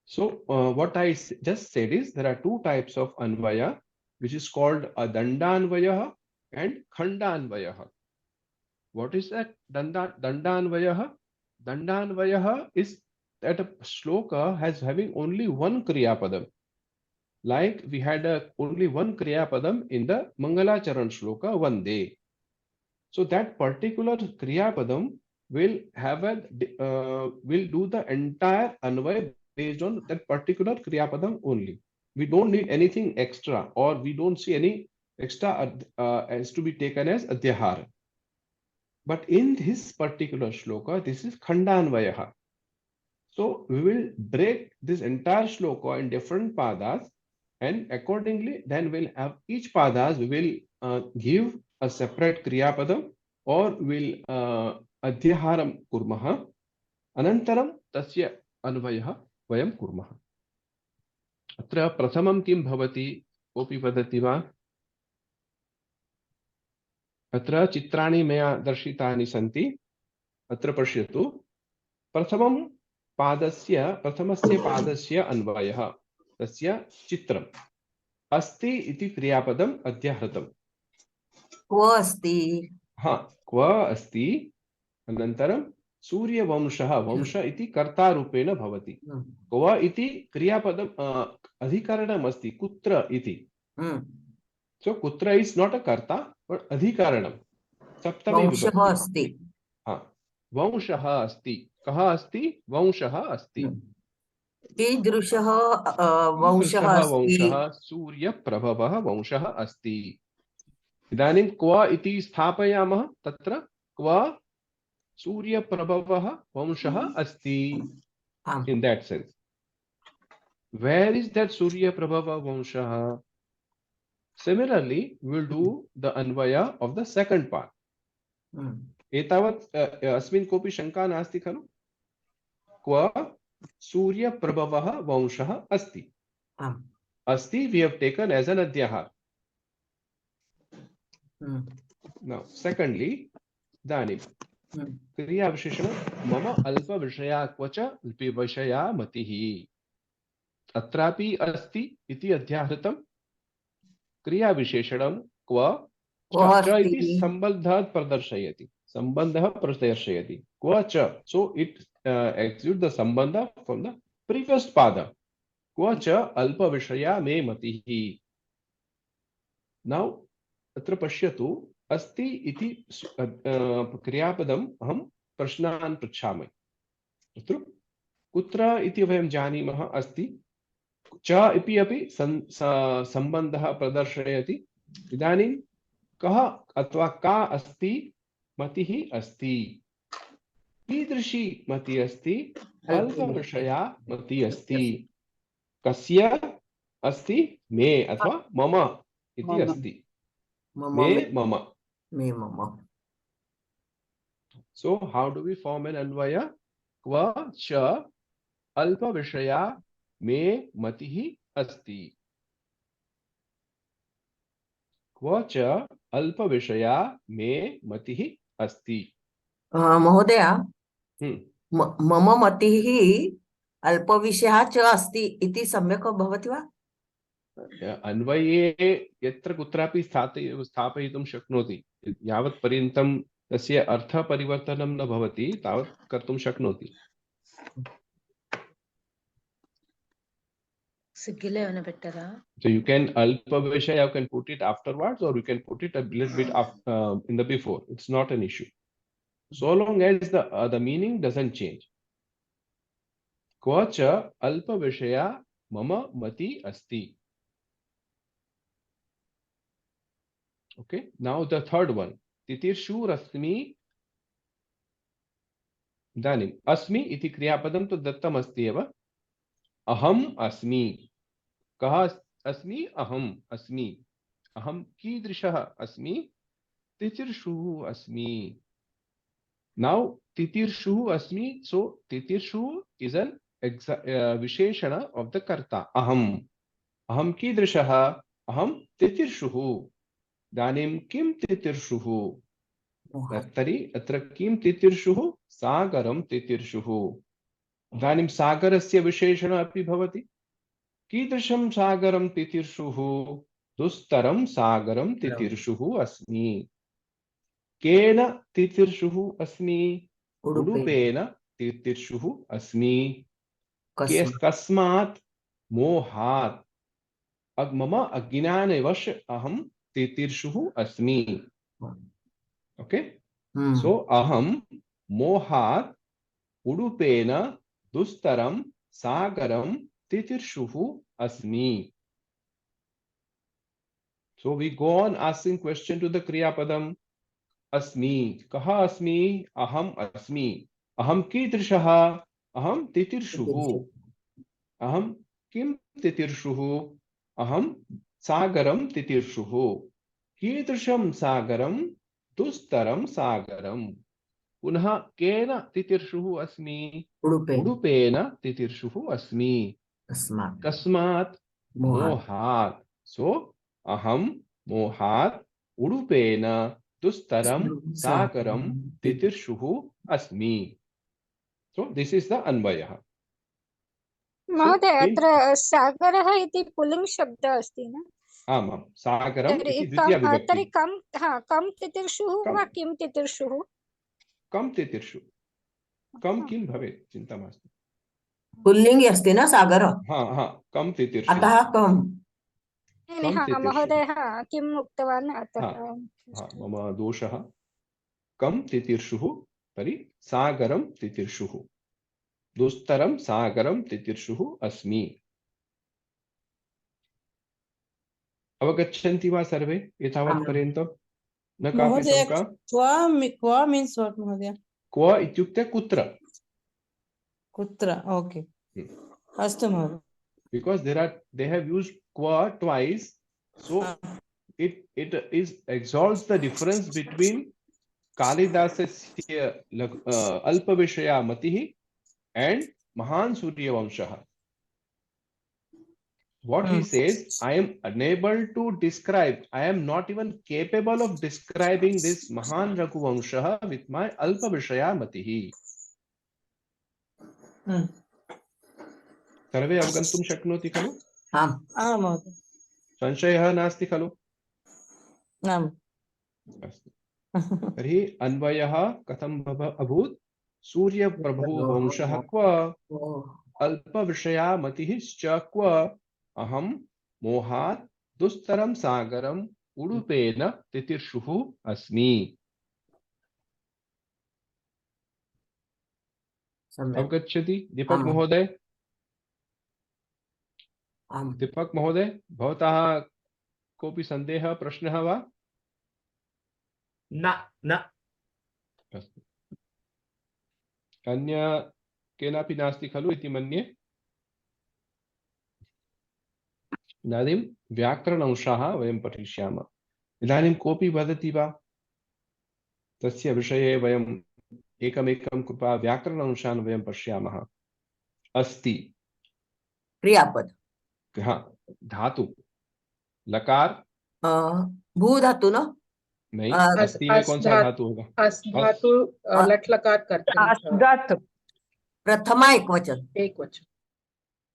So what I just said is there are two types of anvaya, which is called a dandanvayah and khandanvayah. What is that dandanvayah? Dandanvayah is that a shloka has having only one kriyapadam. Like we had only one kriyapadam in the Mangalacharan shloka one day. So that particular kriyapadam will have will do the entire anvaya based on that particular kriyapadam only. We don't need anything extra, or we don't see any extra as to be taken as adhyahara. But in this particular shloka, this is khandanvayah. So we will break this entire shloka in different padas, and accordingly, then we'll have each padas, we will give a separate kriyapadam, or we'll adhyaharam kurmah. Anantaram tasya anvayah vayam kurmah. अत्र प्रथमं किं भवति, कोऽपि वदति वा? अत्र चित्राणि मया दर्शितानि सन्ति. अत्र पश्यतु, प्रथमस्य पादस्य अन्वयः, तस्य चित्रम् अस्ति इति क्रियापदम् अध्याहृतम्. क्व अस्ति? क्व अस्ति. अनन्तरं सूर्यवंशः, वंश इति कर्तारूपेण भवति. क्व इति क्रियापदम् अधिकरणम् अस्ति, कुत्र इति. So कुत्र is not a कर्ता but अधिकरणम्. सप्तमी विभक्ति. वंशः अस्ति. कः अस्ति? वंशः अस्ति. कीदृशः वंशः अस्ति? सूर्यप्रभवः वंशः अस्ति. इदानीं क्व इति स्थापयामः. तत्र क्व सूर्यप्रभवः वंशः अस्ति. In that sense, where is that Suryaprabhava Vansha? Similarly, we will do the anvaya of the second part. Etavat asmin kopi shanka nasti khalo? Kva Suryaprabhava Vansha asti. Asti we have taken as an adhyahar. Now, secondly, Danim. क्रिया विशेषण मम अल्प विषया क्वच विषया मतिः. अत्रापि अस्ति इति अध्याहृतम्. क्रिया विशेषणं क्व च इति संबंधः प्रदर्शयति. क्व च, so it exudes the sambandha from the previous pada. क्व च अल्प विषया मे मतिः. Now अत्र पश्यतु, अस्ति इति क्रियापदम् अहं प्रश्नान् पृच्छामि. कुत्र इति वयं जानीमः. अस्ति. च इति अपि सम्बन्धः प्रदर्शयति. इदानीं कः अथवा का अस्ति? मतिः अस्ति. कीदृशी मतिः अस्ति? अल्पविषया मतिः अस्ति. कस्य अस्ति? मे अथवा मम इति अस्ति. मे मम. So how do we form an anvaya? Kva cha alpa vishaya me matihi asti. Kva cha alpa vishaya me matihi asti. महोदय, मम मतिः अल्पविषयः च अस्ति इति सम्यक् भवति वा? अन्वये यत्र कुत्रापि स्थापयितुं शक्नोति. यावत् पर्यन्तं तस्य अर्थपरिवर्तनं न भवति तावत् कर्तुं शक्नोति। So you can alpa vishaya, you can put it afterwards, or you can put it a little bit in the before. It's not an issue, so long as the meaning doesn't change. Kvacha alpa vishaya mama mati asti. Okay, now the third one. Titirshur asmi. इदानीम् अस्मि इति क्रियापदं तु दत्तम् अस्ति एव। अहम् अस्मि। कः अस्मि? अहम् अस्मि। अहं कीदृशः अस्मि? तितिर्षुः अस्मि। Now titirshur asmi, so titirshur is an visheshana of the karta aham. Aham kidrishaha, aham titirshuhu. Danim kim titirshuhu. Tari atra kim titirshuhu? Sagaram titirshuhu. Danim sagarasya visheshana api bhavati. Kidrisham sagaram titirshuhu. Dustaram sagaram titirshuhu asmi. Kena titirshuhu asmi. Urupena titirshuhu asmi. Kasmat mohat. Mama ajnanavash aham titirshuhu asmi. Okay? So aham mohat udupena dustaram sagaram titirshuhu asmi. So we go on asking question to the kriya padam. Asmi. Kaha asmi? Aham asmi. Aham kidrishaha? Aham titirshuhu. Aham kim titirshuhu? Aham sagaram titirshuhu. Kidrisham sagaram dustaram sagaram. Punah kena titirshuhu asmi? Udupena titirshuhu asmi. Kasmat mohat. So aham mohat udupena dustaram sagaram titirshuhu asmi. So this is the अन्वयः. महोदय अत्र सागरः इति pulling शब्दः अस्ति न? आमां सागरम् इति द्वितीया विभक्ति. तर्हि कं तितिर्षुः वा किं तितिर्षुः? कं तितिर्षु. कं किं भवेत् चिन्ता मास्तु. पुल्लिङ्गि अस्ति न सागर. कं तितिर्षु. अतः कं. महोदय किम् उक्तवान् अतः. मम दोषः. कं तितिर्षुः तर्हि सागरं तितिर्षुः. दुस्तरं सागरं तितिर्षुः अस्मि. अवगच्छन्ति वा सर्वे एतावत् पर्यन्तं? न कापि शङ्का? क्व मीन्स व्हाट महोदय? क्व इत्युक्ते कुत्र. कुत्र. ओके. अस्तु महोदय. Because they have used qua twice, so it exalts the difference between Kalidasasya Alpa Vishaya Matihi and Mahan Suryavamshaha. What he says, I am unable to describe, I am not even capable of describing this Mahan Raghuvamshaha with my Alpa Vishaya Matihi. सर्वे अवगन्तुं शक्नोति खलु? आम् महोदय. संशयः नास्ति खलु? आम्. अस्तु. तर्हि अन्वयः कथं अभूत्? सूर्यप्रभुः वंशः क्व? अल्पविषया मतिश्च क्व? अहं मोहात् दुस्तरं सागरम् उडुपेन तितिर्षुः अस्मि. अवगच्छति दीपक महोदय? दीपक महोदय, भवतः कोऽपि सन्देहः प्रश्नः वा? न. अस्तु. अन्य केनापि नास्ति खलु इति मन्ये. इदानीं व्याकरणंशाः वयं पठिष्यामः. इदानीं कोऽपि वदति वा? तस्य विषये वयम् एकमेकं कृत्वा व्याकरणंशान् वयं पश्यामः. अस्ति क्रियापद. धातु लकार भू धातु न? नहीं. अस्ति में कौन सा धातु होगा? अस धातु लट लकार करते हैं. धातु प्रथमा एकवचन. एकवचन.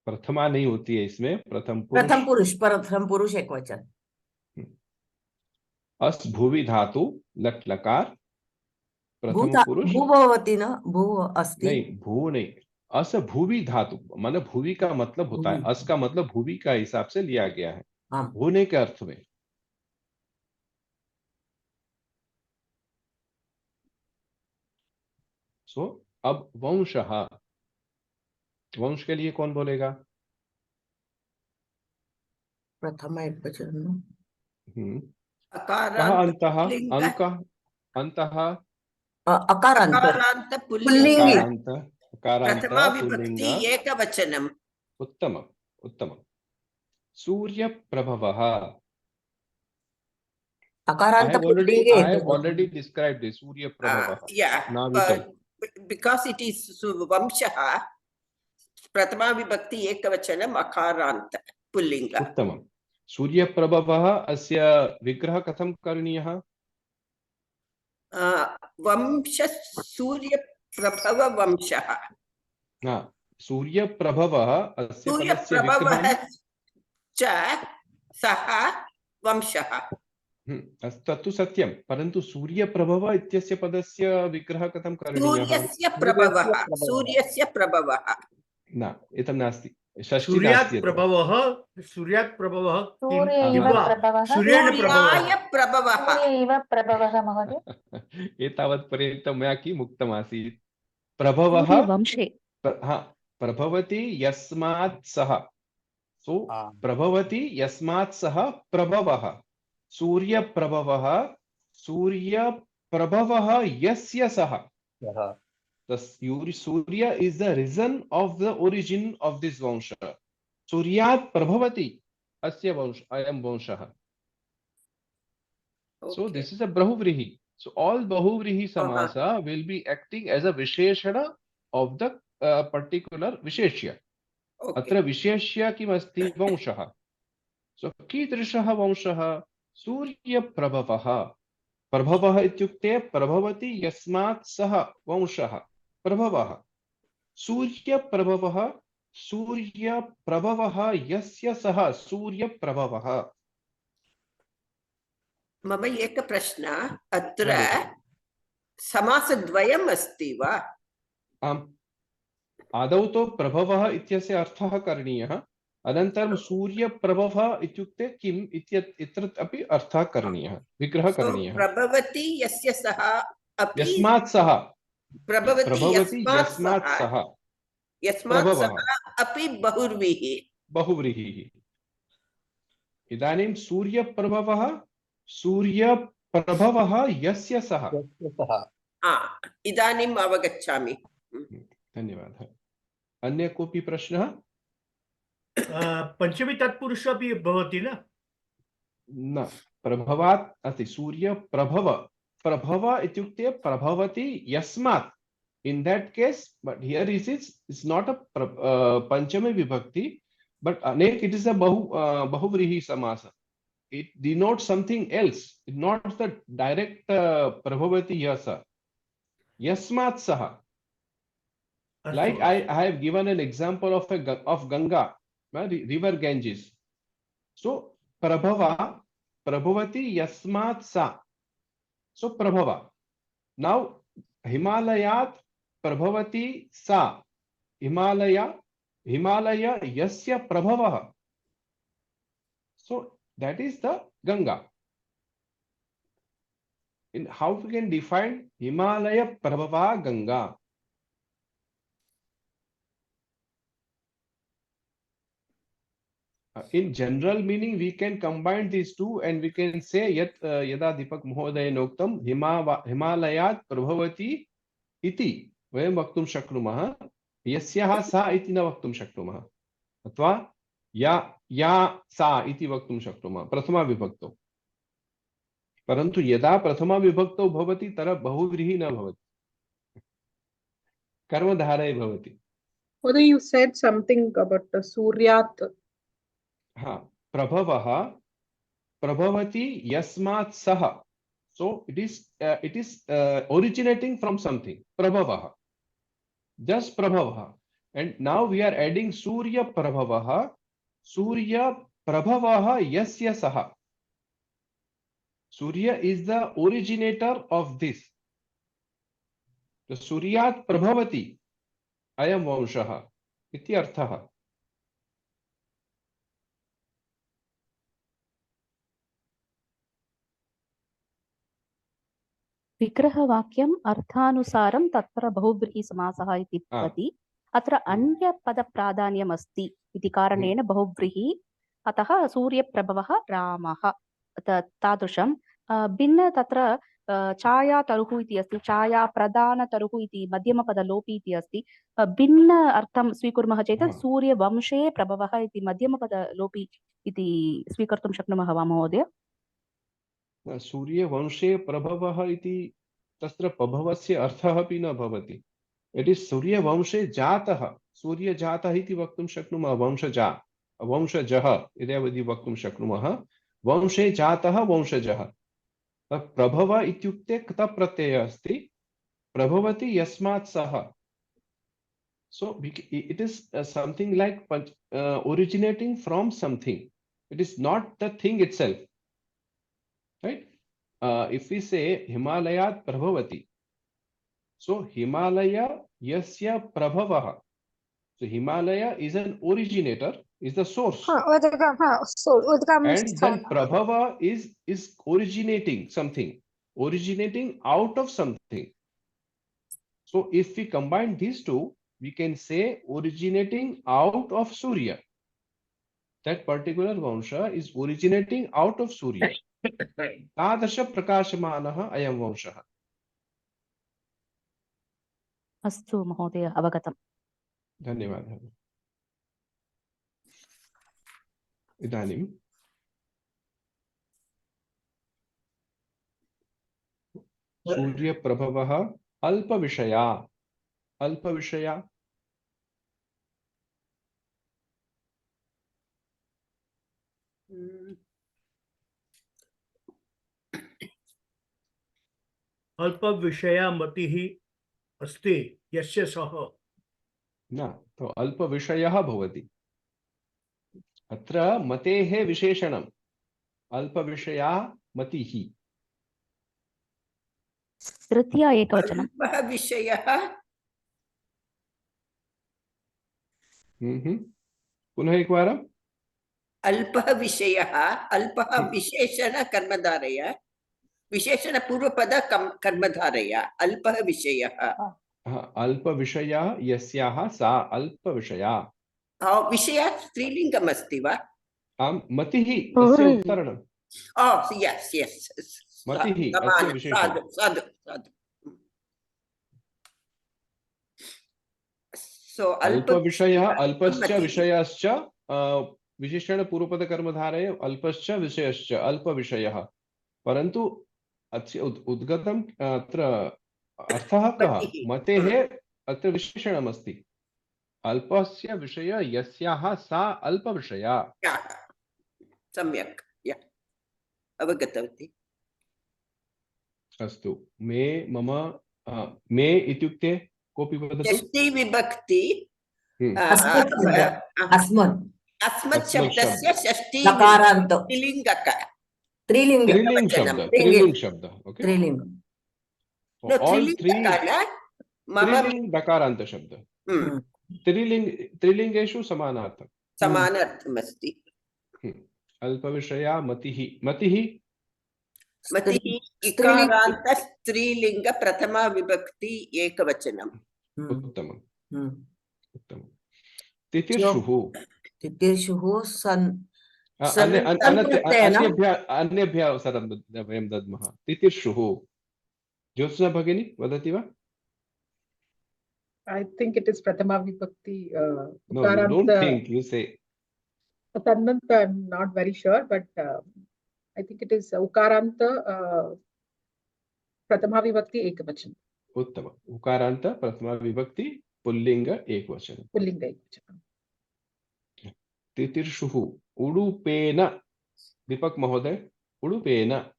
प्रथमा नहीं होती है इसमें. प्रथम पुरुष एकवचन. अस भुवि धातु लट लकार प्रथम पुरुष भू भवति न, भू अस्ति। नहीं, भू नहीं, अस भूवि धातु, माने भूवि का मतलब होता है, अस का मतलब भूवि का हिसाब से लिया गया है, हाँ। होने के अर्थ में। सो अब वंशः, वंश के लिए कौन बोलेगा? प्रथम एकवचन। कः अकारांत अन्तः, पुल्लिंग अनुकः, अन्तः, अकारांत अकारांत पुल्लिंग पुल्लिंगी। अकारान्त, अकारान्त प्रथमा पुल्लिंग। विभक्ति एकवचनम। उत्तमम्, उत्तमम्। सूर्यप्रभवः, अकारांत पुल्लिंगे I have already described this. Suryaprabhavah. Yeah, Now you tell. because it is vamshah, प्रथमा विभक्ति एकवचनम अकारांत पुल्लिंग। उत्तमम्। सूर्यप्रभवः, अस्य विग्रह कथं करणीयः? वंश सूर्य प्रभव वंशः। सूर्यप्रभवः, अस्य पदस्य सूर्यप्रभवः विग्रहं च सः वंशः। तत्तु सत्यं, परन्तु सूर्यप्रभव इत्यस्य पदस्य विग्रह कथं करणीयः? सूर्यस्य प्रभवः, सूर्यस्य प्रभवः। न, एतत् नास्ति, षष्ठी सूर्यात् नास्ति अत्र। प्रभवः, सूर्यात् प्रभवः किं सूर्यैव किंवा प्रभवः। सूर्येण प्रभवः। सूर्याय प्रभवः। सूर्यैव प्रभवः महोदय। एतावत् पर्यन्तं मया किम् उक्तमासीत्? प्रभवः, सूर्यवंशे प्रभवति यस्मात् सः, सो प्रभवति यस्मात् सः प्रभवः। सूर्यप्रभवः, सूर्यप्रभवः यस्य सः। The Surya is the reason of the origin of this vansha. Suryat prabhavati asya vansha, ayam vanshah. So this is a bahuvrihi. So all bahuvrihi samasa will be acting as a visheshana of the particular visheshya. Atra visheshya kim asti vanshah. So कीदृशः वंशः? सूर्यप्रभवः। प्रभवः इत्युक्ते प्रभवति यस्मात् सः वंशः प्रभवः। सूर्यप्रभवः, सूर्यप्रभवः यस्य सः सूर्यप्रभवः। मम एक प्रश्न, अत्र समासद्वयम् अस्ति वा? आम्, आदौ तो प्रभवः इत्यस्य अर्थः करणीयः, अनन्तरं सूर्यप्रभवः इत्युक्ते किम् इत्यत्र अपि अर्थः करणीयः, विग्रहः करणीयः। प्रभवति यस्य सः अपि, यस्मात् सः, प्रभवति यस्मात् सः, यस्मात् सः अपि बहुव्रीहि। बहुव्रीहिः। इदानीं सूर्यप्रभवः, सूर्यप्रभवः यस्य सः। इदानीम् अवगच्छामि। धन्यवादः। अन्य कोऽपि प्रश्नः? पंचमी तत्पुरुष अपि भवति न? न, प्रभवात् अस्ति। सूर्यप्रभव, प्रभव इत्युक्ते प्रभवति यस्मात्, in that case, but here it's not a panchami vibhakti, but anek, it is a bahuvrihi samasa. It denotes something else, not the direct prabhavati yasa. Yasmat saha. Like I have given an example of Ganga, river Ganges. So prabhava, prabhavati yasmat sa. So prabhava. Now Himalayat prabhavati sa. Himalaya yasya prabhavah. So that is the Ganga. In how we can define Himalaya prabhava Ganga? In general meaning, we can combine these two and we can say yat yada Deepak Mahodaya noktam Himalayat prabhavati iti vayam vaktum shaknumah yasyah sa iti na vaktum shaknumah अथवा या सा इति वक्तुं शक्नुमः प्रथमा विभक्तौ। परन्तु यदा प्रथमा विभक्तौ भवति तदा बहुव्रीहि न भवति, कर्मधारय भवति। Whether you said something about the Suryat. हाँ, प्रभवः प्रभवति यस्मात् सः. So it is originating from something. Prabhavah, just prabhavah. And now we are adding Surya Prabhavah, Surya Prabhavah yasya saha. Surya is the originator of this. तो सूर्यात् प्रभवति अयं वंशः इति अर्थः। विग्रहवाक्यम् अर्थानुसारं तत्र बहुव्रीहिसमासः इति भवति। अत्र अन्यपदप्राधान्यम् अस्ति इति कारणेन बहुव्रीहि, अतः सूर्यप्रभवः रामः तादृशं भिन्न तत्र छायातरुः इति अस्ति, छायाप्रधानतरुः इति मध्यमपदलोपी इति अस्ति। भिन्न अर्थं स्वीकुर्मः चेत् सूर्यवंशे प्रभवः इति मध्यमपदलोपी इति स्वीकर्तुं शक्नुमः वा महोदय? सूर्यवंशे प्रभवः इति तत्र प्रभवस्य अर्थः अपि न भवति। इट् इस् सूर्यवंशे जातः, सूर्यजातः इति वक्तुं शक्नुमः, वंशजा वंशजः इति वक्तुं शक्नुमः, वंशे जातः वंशजः। प्रभव इत्युक्ते क्तः प्रत्ययः अस्ति, प्रभवति यस्मात् सः। So it is something like originating from something. It is not the thing itself, right? If we say Himalayat Prabhavati, so Himalaya yasya Prabhavah. So Himalaya is an originator, is the source. And then Prabhava is originating something, originating out of something. So if we combine these two, we can say originating out of Surya. That particular Vansha is originating out of Surya. Tadasha prakashamanaha ayam Vanshaha. अस्तु महोदय, अवगतम्। धन्यवादः। इदानीं सूर्यप्रभवः अल्पविषया। अल्पविषया अल्पविषया मतिः अस्ति यस्य सः। न, तो अल्पविषयः भवति। अत्र मतेः विशेषणम् अल्पविषया मतिः। तृतीया एकवचनम्। अल्पः विषयः। पुनः एकवारम्। अल्पः विषयः, अल्पः विशेषण कर्मधारय, विशेषण पूर्वपद कर्मधारय, अल्पः विषयः। अल्पविषया यस्याः सा अल्पविषया। विषया स्त्रीलिङ्गम् अस्ति वा? आम्, मतिः तस्य उत्तरणम्। यस् यस्, मतिः अस्य विशेषणम्। साधु साधु साधु। अल्पविषयः अल्पश्च विषयश्च विशेषण पूर्वपद कर्मधारय अल्पश्च विषयश्च अल्पविषयः। परन्तु अस्य उद्गतम् अत्र अर्थः कः? मतेः अत्र विशेषणम् अस्ति। अल्पस्य विषय यस्याः सा अल्पविषया। सम्यक्, अवगतवती। अस्तु, मे मम मे इत्युक्ते कोऽपि वदतु। षष्ठी विभक्ति अस्मत् शब्दस्य षष्ठी स्त्रीलिङ्गक त्रिलिङ्ग शब्द। ओके, त्रिलिङ्ग दकारान्त शब्द। त्रिलिङ्गेषु समानार्थं समानार्थमस्ति। अल्पविषया मतिः। मतिः मतिः इकारान्त स्त्रीलिङ्ग प्रथमा विभक्ति एकवचनम्। उत्तमम् उत्तमम्। तितिर्षुः। तितिर्षुः अन्येभ्यः अवसरं वयं दद्मः। तितिर्षुः ज्योत्स्ना भगिनी वदति वा? I think it is Prathama Vibhakti. No, you don't think, you say. Tannanta, I'm not very sure, but I think it is Ukaranta Prathama Vibhakti Ekavachan. Uttama. Ukaranta Prathama Vibhakti Pullinga Ekavachan. Pullinga Ekavachan. Titirshuhu. Udupena. Deepak Mahoday. Udupena.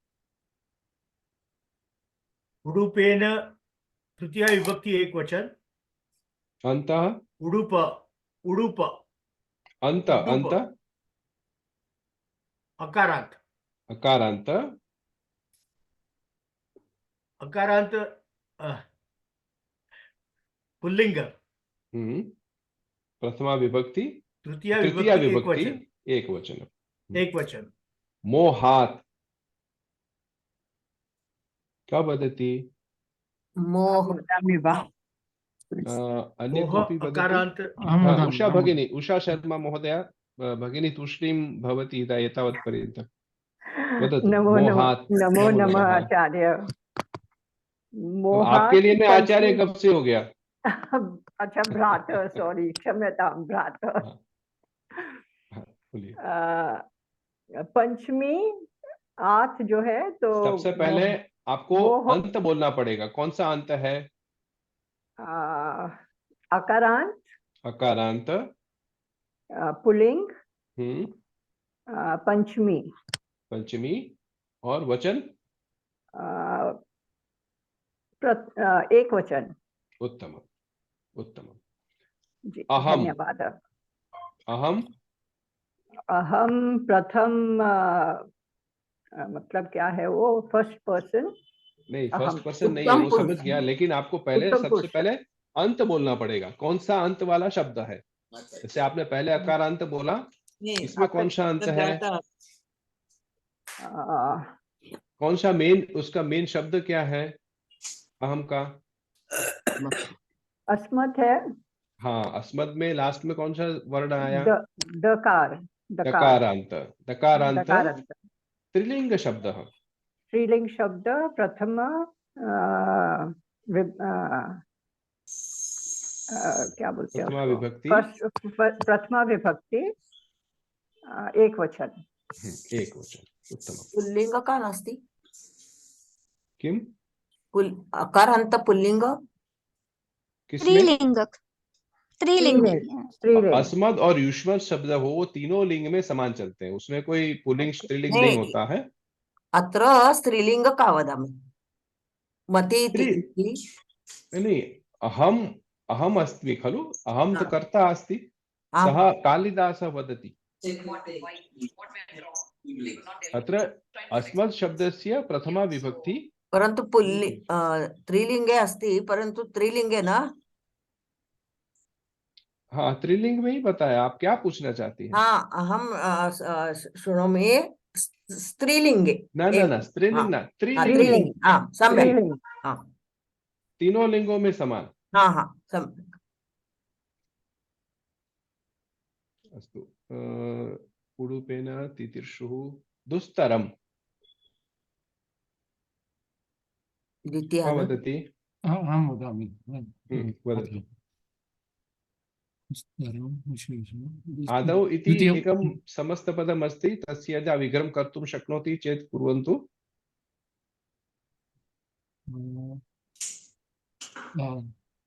उडुपेन तृतीया विभक्ति एकवचन। Anta. उडुप उडुप Anta. Anta. अकारांत Akaranta. अकारांत पुल्लिंग, प्रथमा विभक्ति तृतीया तृतीया विभक्ति विभक्ति एक वचन। एक वचन। मोहात् क्या वदति? मोह अन्य मोह कोऽपि वदति? अकारान्त। अहं हाँ, वदामि, उषा अहं भगिनी, उषा शर्मा महोदया, भगिनी तूष्णीं भवति एतावत् पर्यन्तं वदतु। नमो नमः, मोहात्, नमो नमो नमः नमः। आचार्य। आपके लिए मैं आचार्य पंचमी- कब से हो गया? अच्छा भ्राता, सॉरी, क्षम्यतां भ्राता। हाँ, हाँ, बोलिए। पंचमी आठ जो है तो सबसे पहले आपको मोह- अंत बोलना पड़ेगा। कौन सा अंत है? अकारांत, अकारांत। पुल्लिंग, हम्म। पंचमी, पंचमी और वचन एक वचन। उत्तम, उत्तम। जी अहम। धन्यवाद। अहम अहम प्रथम मतलब क्या है वो? First person. नहीं, अहम, फर्स्ट पर्सन नहीं है, उत्तम वो पुरुष। समझ गया, लेकिन आपको पहले उत्तम सबसे पुरुष। पहले अंत बोलना पड़ेगा। कौन सा अंत वाला शब्द है? जैसे आपने पहले अकारांत बोला, इसमें कौन सा अंत है? कौन सा मेन, उसका मेन शब्द क्या है अहम का? अस्मत् है। हाँ, अस्मद में लास्ट में कौन सा वर्ण आया? दकार, दकारांत। दकारांत दकारांत। स्त्रीलिंग शब्द है। स्त्रीलिंग शब्द प्रथम क्या बोलते हैं प्रथमा उसको? विभक्ति। प्रथमा विभक्ति एक वचन। एक वचन, उत्तम। पुल्लिंग का नास्ति? किम? अकारांत पुल्लिंग? किसमें? स्त्रीलिंग। स्त्रीलिंग। अस्मद और युष्मद शब्द हो, वो तीनों लिंग में समान चलते हैं, उसमें कोई पुल्लिंग स्त्रीलिंग नहीं होता है। अत्र स्त्रीलिंग का वदामि। मति इति। नहीं, अहम, अहम अस्मि खलु, अहम तो कर्ता अस्ति। आम्। सः कालिदासः वदति। अत्र अस्मद् शब्दस्य प्रथमा विभक्ति। परन्तु स्त्रीलिंगे अस्ति, परन्तु स्त्रीलिंगे न। हाँ, त्रिलिंग में ही बताया। आप क्या पूछना चाहती हैं? हाँ, अहम शृणोमि स्त्रीलिंगे। न स्त्रीलिंग न, स्त्रीलिंग। हाँ, सम्यक्। हाँ, तीनों लिंगों में समान। हाँ, हाँ, सम्यक्। अस्तु। उडुपेन तितिर्षुः दुस्तरम्। द्वितीयः क्या न? वदति? अहं वदामि। वदतु। दुस्तरं विशेषम्। आदौ इति द्वितीयं- एकं समस्तपदम् अस्ति, तस्य यदा विग्रहं कर्तुं शक्नोति चेत् कुर्वन्तु।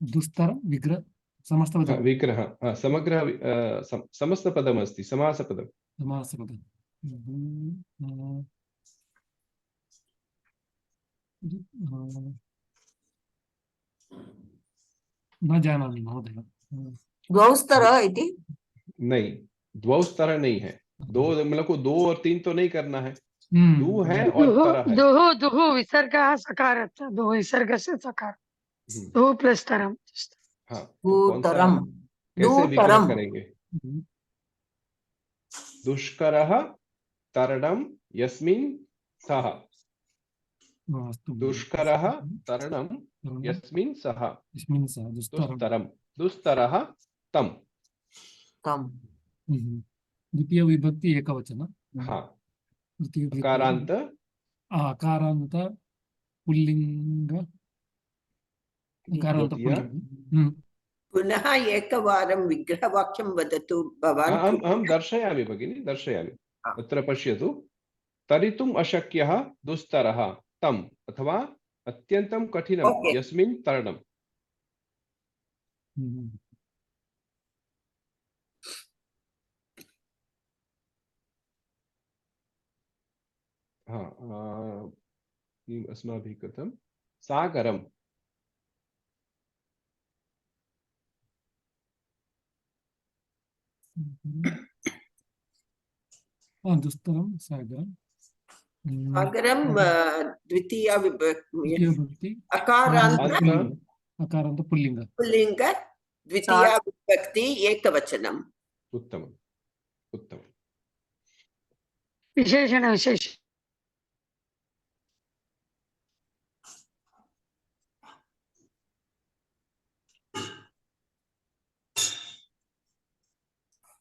दुस्तरं विग्रह समस्तपदं। विग्रह समग्र समस्तपदम् अस्ति, समासपदम्। समासपदं। न जानामि महोदय। द्वौस्तर इति? नहीं, द्वौस्तर नहीं है। दो मतलब को 2 और 3 तो नहीं करना है। दू है और तर है। दुः विसर्गः सकारः, दुः विसर्गस्य सकार, दुः प्लस तरम। हाँ, तो कौन सा दूतरम। कैसे विग्रह दूतरम। करेंगे? दुष्करः तरणं यस्मिन् सः। दुष्करः तरणं यस्मिन् सः। दुस्तरं। दुस्तरः तं। द्वितीय विभक्ति एकवचन। हाँ। द्वितीय अकारांत। अकारांत पुल्लिंग। अकारांत पुल्लिंग। पुनः एकवारं विग्रहवाक्यं वदतु भवान्। अहं दर्शयामि भगिनी, दर्शयामि। अत्र पश्यतु। तरितुम् अशक्यः दुस्तरः तम्, अथवा अत्यन्तं कठिनं यस्मिन् तरणम्। हाँ, अस्माभिः कृतं सागरम्। दुस्तरं सागरं। सागरं द्वितीया विभक्ति। अकारान्त अकारान्त पुल्लिङ्ग पुल्लिङ्ग द्वितीया विभक्ति एकवचनम् उत्तमम् उत्तमम् विशेषण विशेष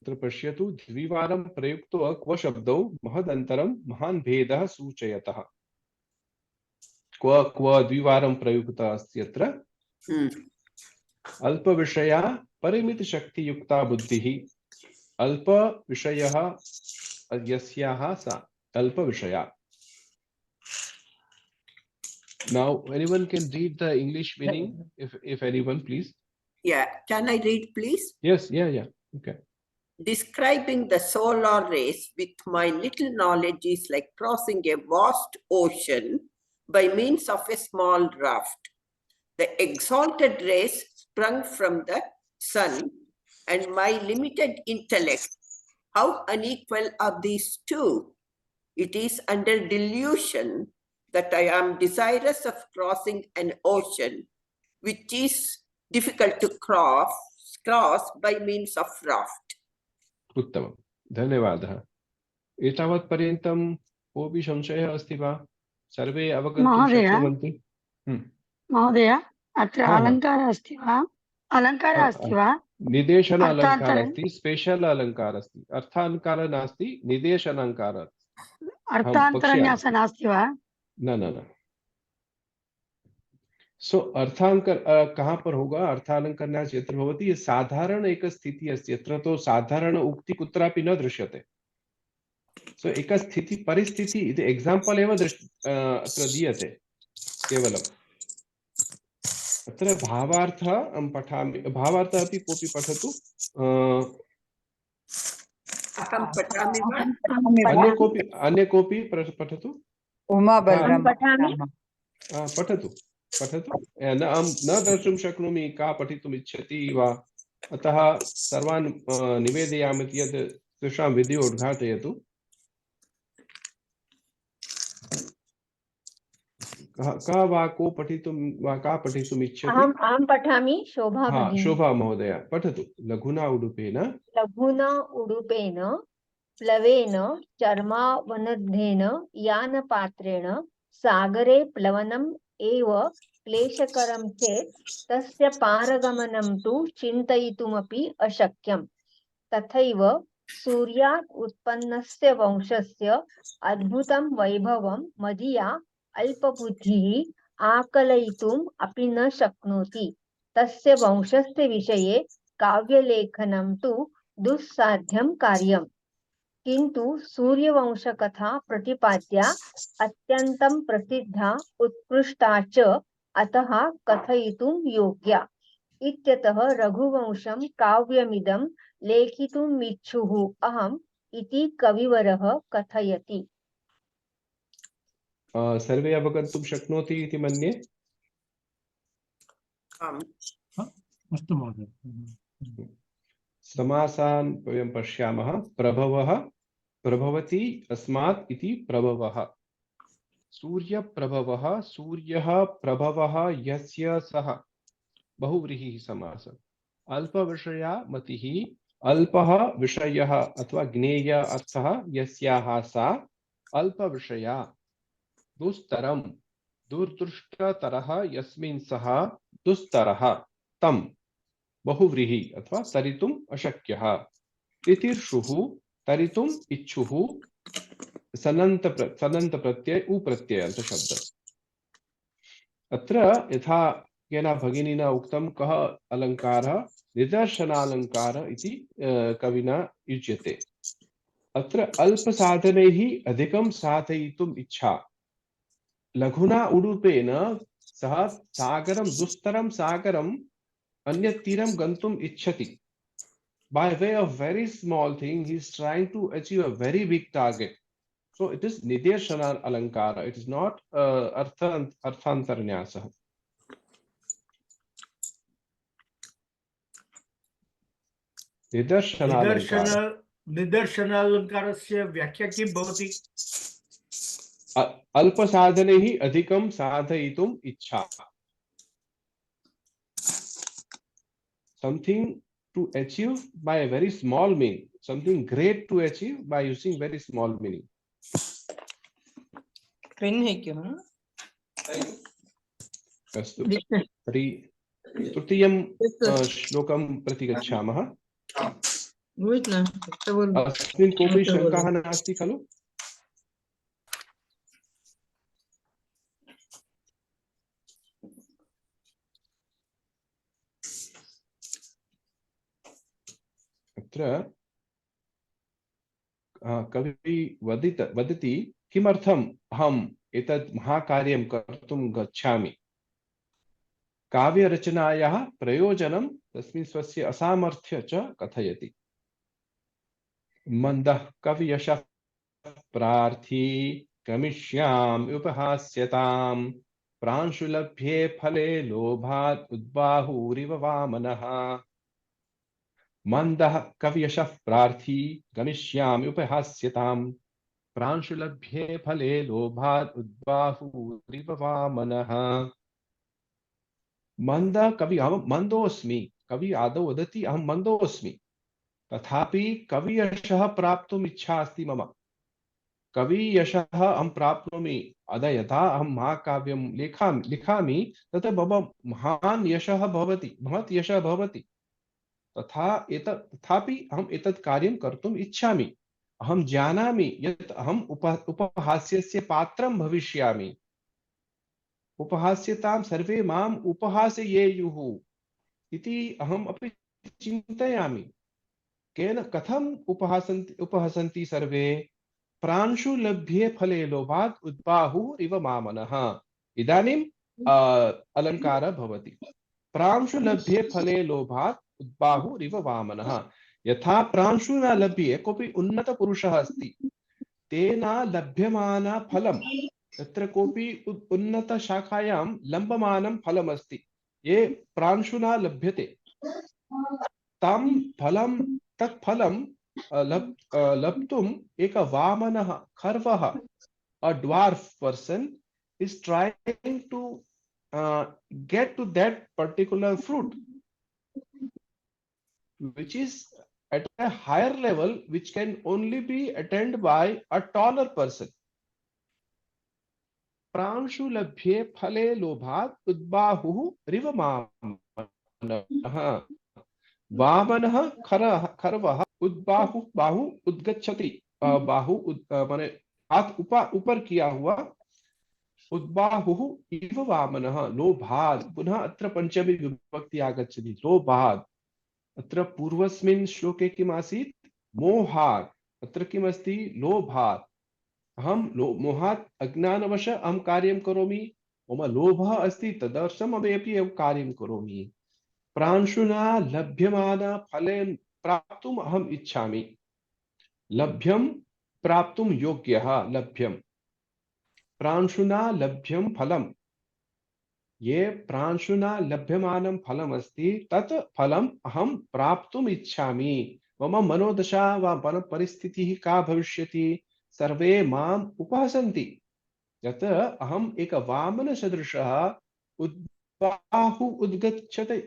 अत्र पश्यतु द्विवारं प्रयुक्तो क्व शब्दौ महदन्तरं महान् भेदः सूचयतः क्व द्विवारं प्रयुक्तः अस्ति अत्र अल्पविषया परिमितशक्तियुक्ता बुद्धिः अल्पविषयः यस्याः सा अल्पविषया. Now anyone can read the English meaning if anyone please. Yeah, can I read please? Yes, yeah, okay. Describing the solar race with my little knowledge is like crossing a vast ocean by means of a small raft. The exalted race sprung from the sun and my limited intellect. How unequal are these two? It is under delusion that I am desirous of crossing an ocean which is difficult to cross by means of raft. उत्तमं धन्यवादः. एतावत् पर्यन्तं कोऽपि संशयः अस्ति वा? सर्वे अवगन्तुं शक्नुवन्ति? महोदय अत्र अलङ्कारः अस्ति वा? अलङ्कारः अस्ति वा? निदेशन अलङ्कारः अस्ति, स्पेशल अलङ्कारः अस्ति. अर्थालङ्कारः नास्ति, निदेशन अलङ्कारः. अर्थान्तरन्यासः नास्ति वा? न. सो अर्थालंकार कहाँ पर होगा? अर्थालंकार न्यास यत्र भवति साधारण एक स्थिति अस्ति. यत्र तो साधारण उक्ति कुत्रापि न दृश्यते. सो एक स्थिति परिस्थिति इति एग्जांपल एव अत्र दीयते केवलम्. अत्र भावार्थः अहं पठामि. भावार्थः अपि कोऽपि पठतु. अहं पठामि वा? अन्य कोऽपि पठतु. उमा बलराम पठतु. अहं न द्रष्टुं शक्नोमि का पठितुम् इच्छति वा. अतः सर्वान् निवेदयामि यत् तेषां वीडियो उद्घाटयतु. का वा को पठितुं वा का पठितुम् इच्छति? अहं पठामि. शोभा भगिनी. शोभा महोदय पठतु. लघुना उडुपेन प्लवेन चर्मावनद्धेन यानपात्रेण सागरे प्लवनम् एव क्लेशकरं चेत् तस्य पारगमनं तु चिन्तयितुमपि अशक्यम्. तथैव सूर्यात् उत्पन्नस्य वंशस्य अद्भुतं वैभवं मदीया अल्पबुद्धिः आकलयितुम् अपि न शक्नोति. तस्य वंशस्य विषये काव्यलेखनं तु दुस्साध्यं कार्यम्. किन्तु सूर्यवंशकथा प्रतिपाद्या अत्यन्तं प्रसिद्धा उत्कृष्टा च अतः कथयितुं योग्या. इत्यतः रघुवंशं काव्यमिदं लेखितुमिच्छुः अहम् इति कविवरः कथयति. सर्वे अवगन्तुं शक्नोति इति मन्ये. अस्तु महोदय. समासान् वयं पश्यामः. प्रभवः प्रभवति अस्मात् इति प्रभवः. सूर्यप्रभवः सूर्यः प्रभवः यस्य सः बहुव्रीहिः समासः. अल्पविषया मतिः अल्पः विषयः अथवा ज्ञेय अर्थः यस्याः सा अल्पविषया. दुस्तरं दुर्दृष्टतरः यस्मिन् सः दुस्तरः तं बहुव्रीहि अथवा तरितुम् अशक्यः. तितिर्षुः तरितुम् इच्छुः. सनन्त प्रत्यय उ प्रत्यय अर्थ शब्द. अत्र यथा केन भगिनिना उक्तं कः अलङ्कारः? निदर्शनालङ्कार इति कविना युज्यते. अत्र अल्पसाधनैः अधिकं साधयितुम् इच्छा. लघुना उडुपेन सः सागरं दुस्तरं सागरं अन्यतीरं गन्तुम् इच्छति. By way of very small thing, he is trying to achieve a very big target. So it is nidershana alankara. It is not arthantarnyasah. निदर्शनालङ्कारस्य व्याख्या किं भवति? अल्पसाधनैः अधिकं साधयितुम् इच्छा. something to achieve by a very small meaning, something great to achieve by using very small meaning. क्रिन् है क्यों? अस्तु तर्हि तृतीयं श्लोकं प्रति गच्छामः। अस्मिन् कोऽपि शङ्काः नास्ति खलु? अत्र कवि वदति किमर्थम् अहम् एतत् महाकार्यं कर्तुं गच्छामि। काव्यरचनायाः प्रयोजनं तस्मिन् स्वस्य असामर्थ्य च कथयति। मन्दः कवियशः प्रार्थी गमिष्यामि उपहास्यताम् प्रांशुलभ्ये फले लोभात् उद्बाहुरिव वामनः। मंदः कवियशः प्रार्थी गमिष्यामि उपहास्यताम् प्रांशुलभ्ये फले लोभात् उद्बाहुरिव वामनः। मंद कवि अहं मंदोऽस्मि, कवि आदौ वदति अहं मंदोऽस्मि, तथापि कवियशः प्राप्तुम् इच्छा अस्ति मम। कवियशः अहं प्राप्नोमि, अद यदा अहं महाकाव्यं लिखामि तत् मम महान् यशः भवति, महत् यशः भवति। तथापि अहम् एतत् कार्यं कर्तुम् इच्छामि। अहं जानामि यत् अहम् उपहास्यस्य पात्रं भविष्यामि। उपहास्यतां सर्वे माम् उपहासयेयुः इति अहम् अपि चिन्तयामि। केन कथम् उपहसन्ति सर्वे? प्रांशु लभ्ये फले लोभात् उद्बाहुः इव वामनः। इदानीम् अलङ्कारः भवति। प्रांशु लभ्ये फले लोभात् उद्बाहुः इव वामनः। यथा प्रांशु न लभ्ये, कोऽपि उन्नतपुरुषः अस्ति, तेन लभ्यमान फलं, तत्र कोऽपि उन्नतशाखायां लम्बमानं फलम् अस्ति, ये प्रांशुना लभ्यते, तं फलं तत् फलं लब्धुम् एक वामनः, खर्वः, a dwarf person is trying to get to that particular fruit, which is at a higher level, which can only be attained by a taller person. Pranshu लभ्ये फले लोभात् उद्बाहुः रिव वामनः। वामनः खरवः, उद्बाहु बाहु उद्गच्छति, बाहु माने हाथ ऊपर किया हुआ, उद्बाहुः इव वामनः। लोभात्, पुनः अत्र पंचमी विभक्ति आगच्छति, लोभात्। अत्र पूर्वस्मिन् श्लोके किम् आसीत्? मोहात्। अत्र किम् अस्ति? लोभात्। अहं मोहात् अज्ञानवश अहं कार्यं करोमि, मम लोभः अस्ति, तदर्थमपि एव कार्यं करोमि। प्रांशुना लभ्यमान फलं प्राप्तुम् अहम् इच्छामि। लभ्यं प्राप्तुं योग्यः, लभ्यं। प्रांशुना लभ्यं फलं, ये प्रांशुना लभ्यमानं फलम् अस्ति, तत् फलम् अहं प्राप्तुम् इच्छामि। मम मनोदशा वा मनपरिस्थितिः का भविष्यति? सर्वे माम् उपहसन्ति, यत् अहम् एक वामनसदृशः उद्बाहु उद्गच्छति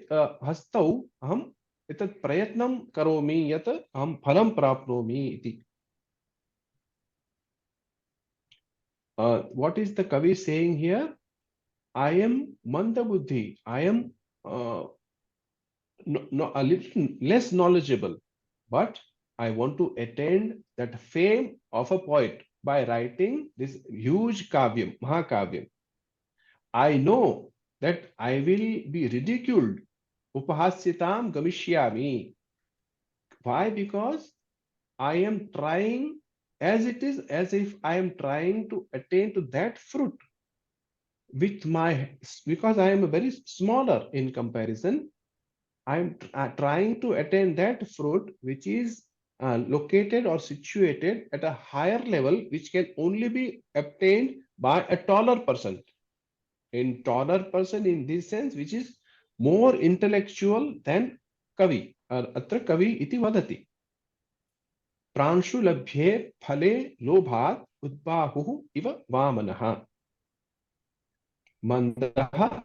हस्तौ अहम् एतत् प्रयत्नं करोमि यत् अहं फलं प्राप्नोमि इति। What is the Kavi saying here? I am mandabuddhi. I am a little less knowledgeable, but I want to attain that fame of a poet by writing this huge kavyam, mahakavyam. I know that I will be ridiculed. Upahasyatam gamishyami. Why? Because I am trying, as if I am trying to attain to that fruit with because I am very smaller in comparison. I am trying to attain that fruit which is located or situated at a higher level, which can only be obtained by a taller person. In taller person in this sense, which is more intellectual than Kavi. Atra Kavi iti vadati. Pranshu labhye phale lobhat udbahuhu iva vamanaha. Mandaha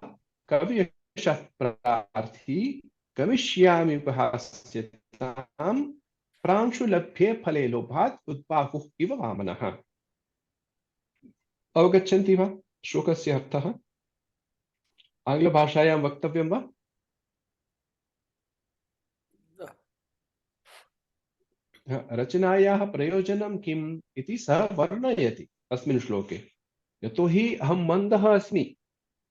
kaviyashah prarthi गमिष्यामि उपहास्यतां प्रांशुलभ्ये फले लोभात् उद्बाहुः इव वामनः। अवगच्छन्ति वा श्लोकस्य अर्थः? आङ्ग्लभाषायां वक्तव्यं वा? रचनायाः प्रयोजनं किम् इति सः वर्णयति अस्मिन् श्लोके। यतोहि अहं मन्दः अस्मि,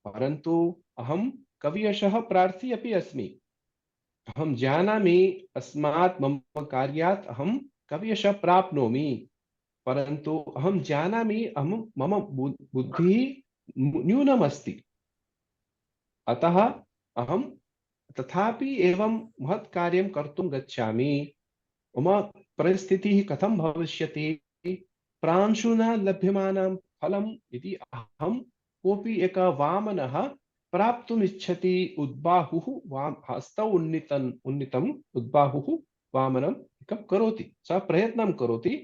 परन्तु अहं कवियशः प्रार्थी अपि अस्मि। अहं जानामि अस्मात् मम कार्यात् अहं कवियशः प्राप्नोमि, परन्तु अहं जानामि अहं मम बुद्धिः न्यूनमस्ति, अतः अहं तथापि एवं महत् कार्यं कर्तुं गच्छामि। मम परिस्थितिः कथं भविष्यति? प्रांशुना लभ्यमानं फलम् इति अहं कोऽपि एकः वामनः प्राप्तुम् इच्छति। उद्बाहुः हस्तौ उन्नीतम् उद्बाहुः वामनम् एकं करोति, सः प्रयत्नं करोति,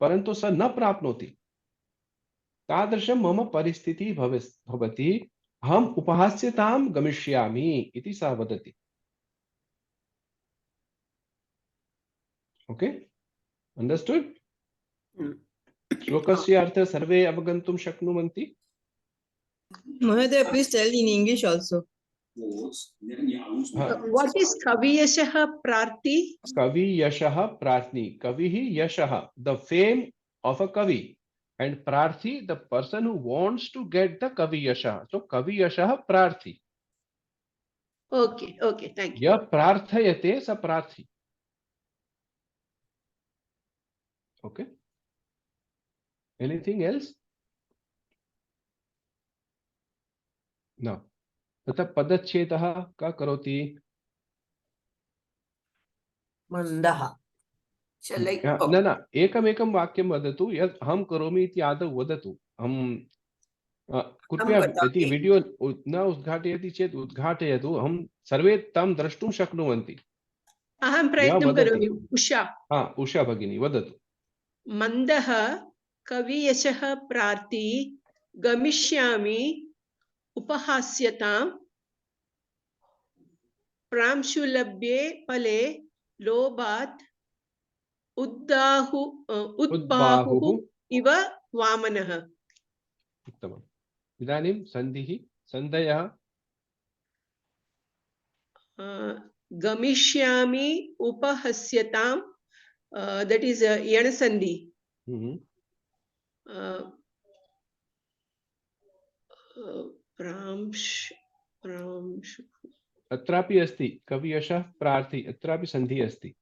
परन्तु सः न प्राप्नोति। तादृशं मम परिस्थितिः भवति। अहम् उपहास्यतां गमिष्यामि इति सः वदति। Okay, understood? श्लोकस्य अर्थः सर्वे अवगन्तुं शक्नुवन्ति? Mahoday, please tell in English also. What is Kaviyashah Prarthi? Kaviyashah Prarthi. Kavihi Yashah, the fame of a Kavi, and Prarthi, the person who wants to get the Kaviyashah. So Kaviyashah Prarthi. Okay, okay, thank you. Yah prarthayate sa Prarthi. Okay. Anything else? No. तथा पदच्छेदः का करोति? मन्दः। न एकमेकं वाक्यं वदतु। यत् अहं करोमि इति आदौ वदतु। अहं कृपया यदि वीडियो न उद्घाटयति चेत् उद्घाटयतु। अहं सर्वे तं द्रष्टुं शक्नुवन्ति। अहं प्रयत्नं करोमि। उषा। उषा भगिनी वदतु। मन्दः कवियशः प्रार्थी गमिष्यामि उपहास्यतां प्रांशुलभ्ये फले लोभात् उद्बाहुः इव वामनः। उत्तमम्। इदानीं सन्धिः सन्धयः। गमिष्यामि उपहास्यतां, that is यण सन्धि। अत्रापि अस्ति कवियशः प्रार्थी, अत्रापि सन्धि अस्ति।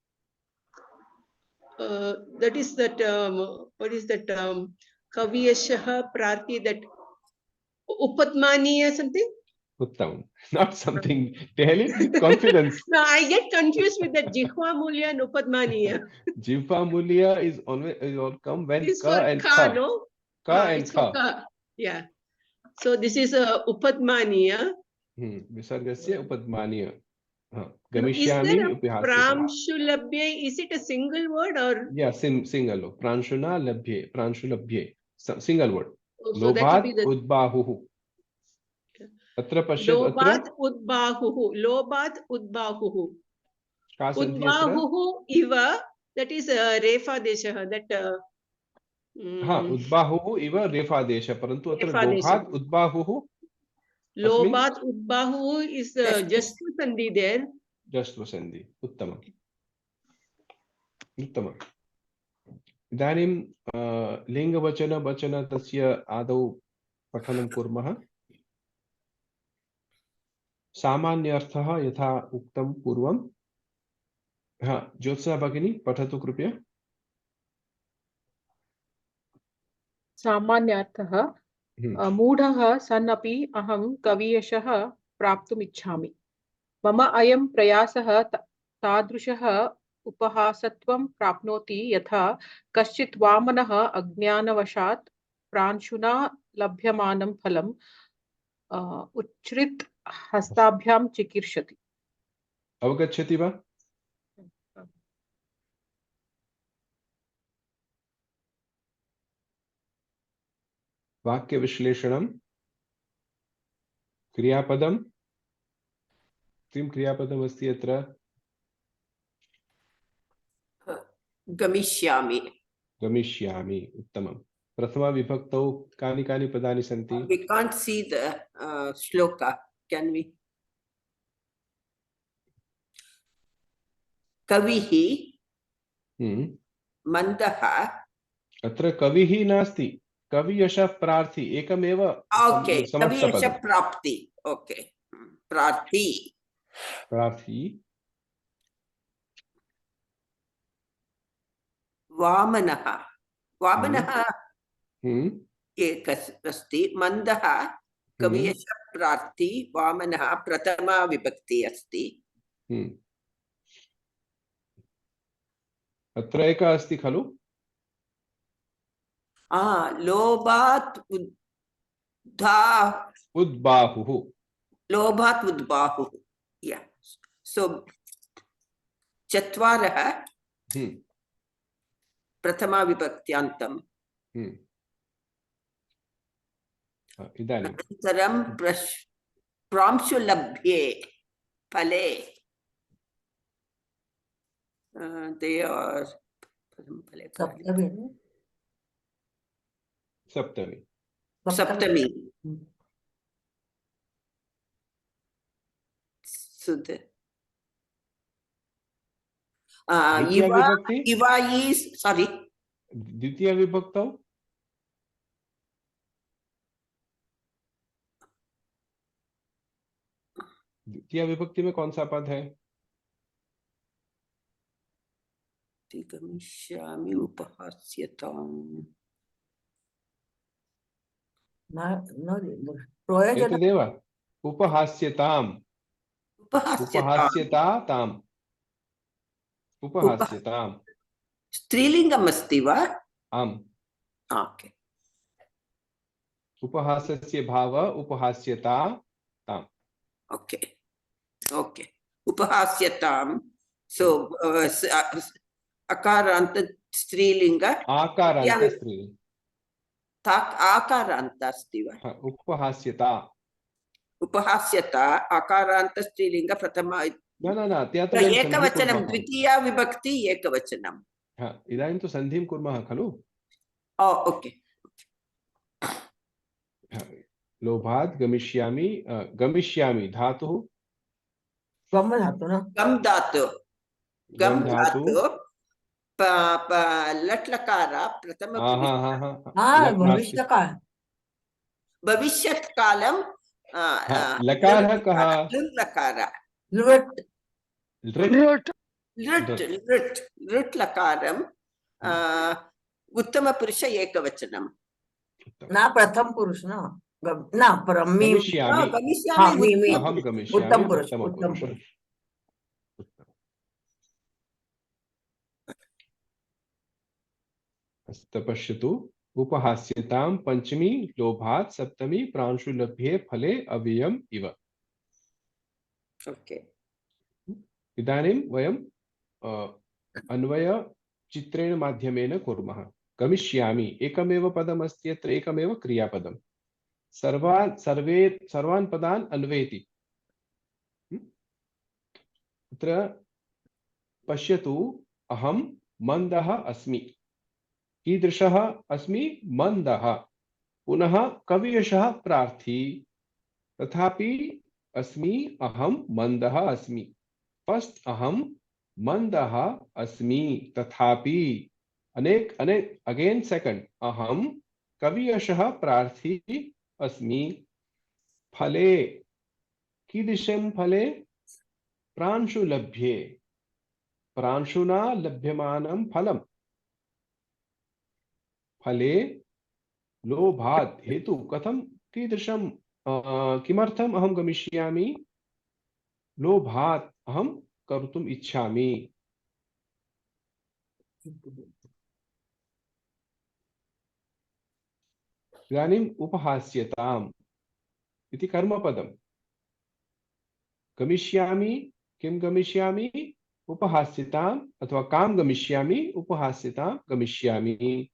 That is that what is that kaviyashah prarthi, that upatmaniya something? Uttam. Not something. Tell it confidence. No, I get confused with that jihva mulya and upatmaniya. Jihva mulya is always come when It's ka and kha. No? Ka and kha. Yeah. So this is upatmaniya. Visargasya upatmaniya. Is there a pramshulabhye? Is it a single word or? Yeah, single. Pranshuna labhye. Pranshulabhye. Single word. So Lobhat udbahuhu. Atra pashyat. Lobhat udbahuhu. Lobhat udbahuhu. Udbahuhu iva. That is refa desha. That. Udbahuhu iva refa desha. Parantu atra lobhat udbahuhu. Lobat udbahu is just sandhi there. Just sandhi. Uttamam. Uttamam. Idanim linga vachana tasya adau pathanam kurmah. सामान्यर्थः यथा उक्तं पूर्वं। ज्योत्स्ना भगिनी पठतु कृपया। सामान्यार्थः मूढः सन् अपि अहं कवियशः प्राप्तुम् इच्छामि। मम अयं प्रयासः तादृशः उपहासत्वं प्राप्नोति यथा कश्चित् वामनः अज्ञानवशात् प्रांशुना लभ्यमानं फलम् उच्छ्रित हस्ताभ्यां चिकीर्षति। अवगच्छति वा? वाक्य विश्लेषणं। क्रियापदं किं क्रियापदमस्ति अत्र? गमिष्यामि. गमिष्यामि. उत्तमं. प्रथमा विभक्तौ कानि कानि पदानि सन्ति? We can't see the shloka. Can we? कविः, मन्दः. अत्र कविः नास्ति, कवियशः प्रार्थी एकमेव ओके, समस्तपदम्. कवियशः प्राप्ति. ओके, प्रार्थी. प्रार्थी. वामनः. वामनः एकः अस्ति. मन्दः कवियशः प्रार्थी. वामनः प्रथमा विभक्ति अस्ति. अत्र एकः अस्ति खलु? लोभात् उद्बाहुः. लोभात् उद्बाहुः. Yeah. So चत्वारः प्रथमा विभक्त्यान्तम्. इदानीं अनन्तरं प्रांशुलभ्ये फले. They are Saptami. Saptami. Iva is, sorry. द्वितीय विभक्तौ द्वितीय विभक्ति में कौन सा पद है? गमिष्यामि उपहास्यताम्. एतदेव उपहास्यताम्. उपहास्यताम्. उपहास्यताम्. स्त्रीलिङ्गम् अस्ति वा? आम्. ओके. उपहासस्य भाव उपहास्यता ताम्. ओके. ओके. उपहास्यताम्. सो अकारान्त स्त्रीलिङ्ग. आकारान्त स्त्रीलिङ्ग. आकारान्त अस्ति वा? उपहास्यता. उपहास्यता आकारान्त स्त्रीलिङ्ग प्रथमा. एकवचनं. द्वितीया विभक्ति एकवचनम्. इदानीं तु सन्धिं कुर्मः खलु? ओके. लोभात् गमिष्यामि. गमिष्यामि धातुः गम धातु न? गम धातु. गम धातु. लट् लकार प्रथम. भविष्यकाल. भविष्यत् कालं. लकारः कः? लकार. लृट्. लृट् लकारम्. उत्तमपुरुष एकवचनं. न प्रथम पुरुष न. गमिष्यामि. उत्तम पुरुष. पश्यतु. उपहास्यतां पंचमी लोभात् सप्तमी प्रांशुलभ्ये फले अव्ययम् इव. ओके. इदानीं वयं अन्वय चित्रेण माध्यमेन कुर्मः. गमिष्यामि एकमेव पदमस्ति. अत्र एकमेव क्रियापदं. सर्वान् पदान् अन्वेति. अत्र पश्यतु. अहं मन्दः अस्मि. कीदृशः अस्मि? मन्दः. पुनः कवियशः प्रार्थी. तथापि अस्मि. अहं मन्दः अस्मि. फर्स्ट अहं मन्दः अस्मि. तथापि अगेन सेकंड अहं कवियशः प्रार्थी अस्मि. फले कीदृशं फले? प्रांशुलभ्ये. प्रांशुना लभ्यमानं फलम्. फले लोभात्. हेतु कथं कीदृशं? किमर्थम् अहं गमिष्यामि? लोभात् अहं कर्तुम् इच्छामि. इदानीम् उपहास्यताम् इति कर्मपदम्. गमिष्यामि. किं गमिष्यामि? उपहास्यताम् अथवा कां गमिष्यामि? उपहास्यतां गमिष्यामि.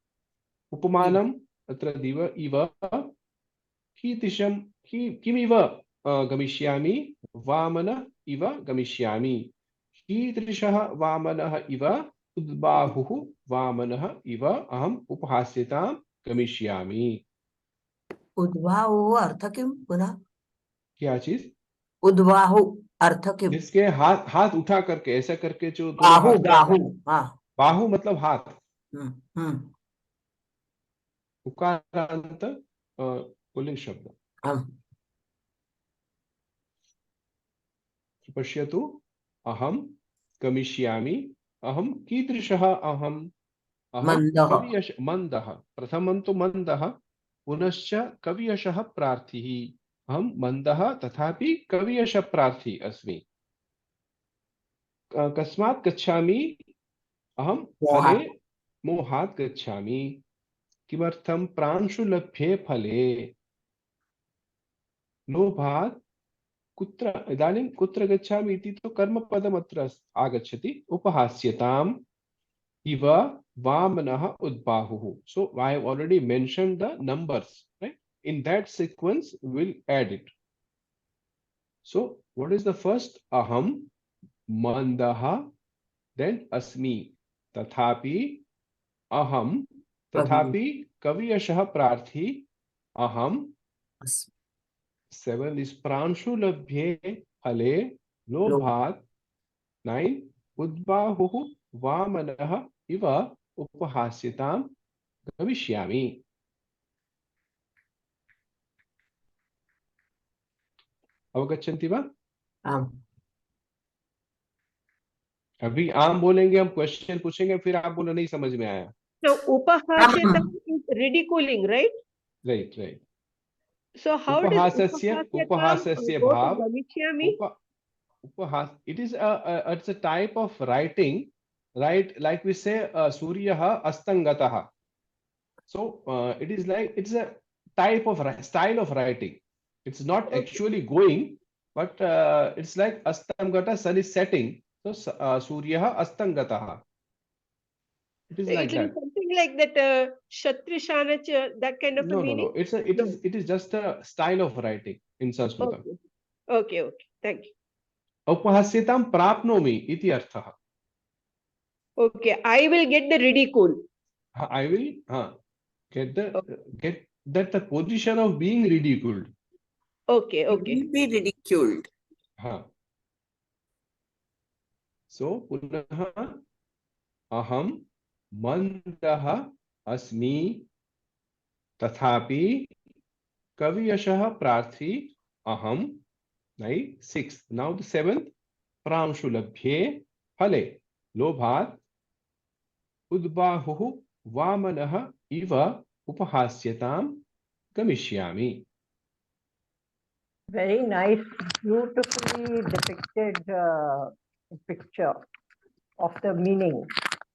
उपमानम् अत्र दिव इव. कीदृशं किमिव गमिष्यामि? वामन इव गमिष्यामि। कीदृशः वामनः इव उद्बाहुः वामनः इव अहम् उपहास्यतां गमिष्यामि। उद्बाहु अर्थ किम पुनः? क्या चीज? उद्बाहु अर्थ किम? जिसके हाथ हाथ उठा करके ऐसा करके जो दोनों बाहु हाथ क्या बाहु करते- हाँ बाहु मतलब हाथ। हम्म उकारांत पुल्लिंग शब्द। पश्यतु अहं गमिष्यामि। अहं कीदृशः अहम्? अहं मंदः कवियश मंदः। प्रथमं तु मंदः पुनश्च कवियशः प्रार्थिः। अहं मंदः तथापि कवियश प्रार्थी अस्मि। कस्मात् गच्छामि? अहं फले मोहात् मोहात् गच्छामि। किमर्थं? प्रांशुलभ्ये फले लोभात्। कुत्र इदानीं कुत्र गच्छामि इति तु कर्मपदम् अत्र आगच्छति। उपहास्यताम् इव वामनः उद्बाहुः। So I have already mentioned the numbers, right? In that sequence we'll add it. So what is the first? Aham, mandaha, then asmi, tathapi, aham, tathapi, kaviyashah prarthi, aham. 7 is pranshu labhye phale lobhat. 9 udbahuः वामनः इव उपहास्यतां गमिष्यामि। अवगच्छन्ति वा? अभी आम बोलेंगे, हम question पूछेंगे, फिर आप बोलो नहीं समझ में आया। So upahasyatam is ridiculing, right? Right, right. So how does उपहासस्य go to भाव गमिष्यामि? उपहास. It is it's a type of writing, right? Like we say Suryah astangatah. So it is like, it's a type of style of writing. It's not actually going, but it's like astangata, sun is setting. So Suryah astangatah. It is like It is that. something like that Shatrishanacha, that kind of a No. meaning? It is just a style of writing in Sanskrit. Okay, thank you. Upahasyatam prapnomi iti arthah. Okay, I will get the ridicule. I will get the position of being ridiculed. Okay. Will be ridiculed. So punah aham mandah asmi tathapi kaviyashah prarthi aham. 6. Now the 7th, pramshulabhye phale lobhat udbahuः वामनः इव उपहास्यतां गमिष्यामि. Very nice, beautifully depicted picture of the meaning.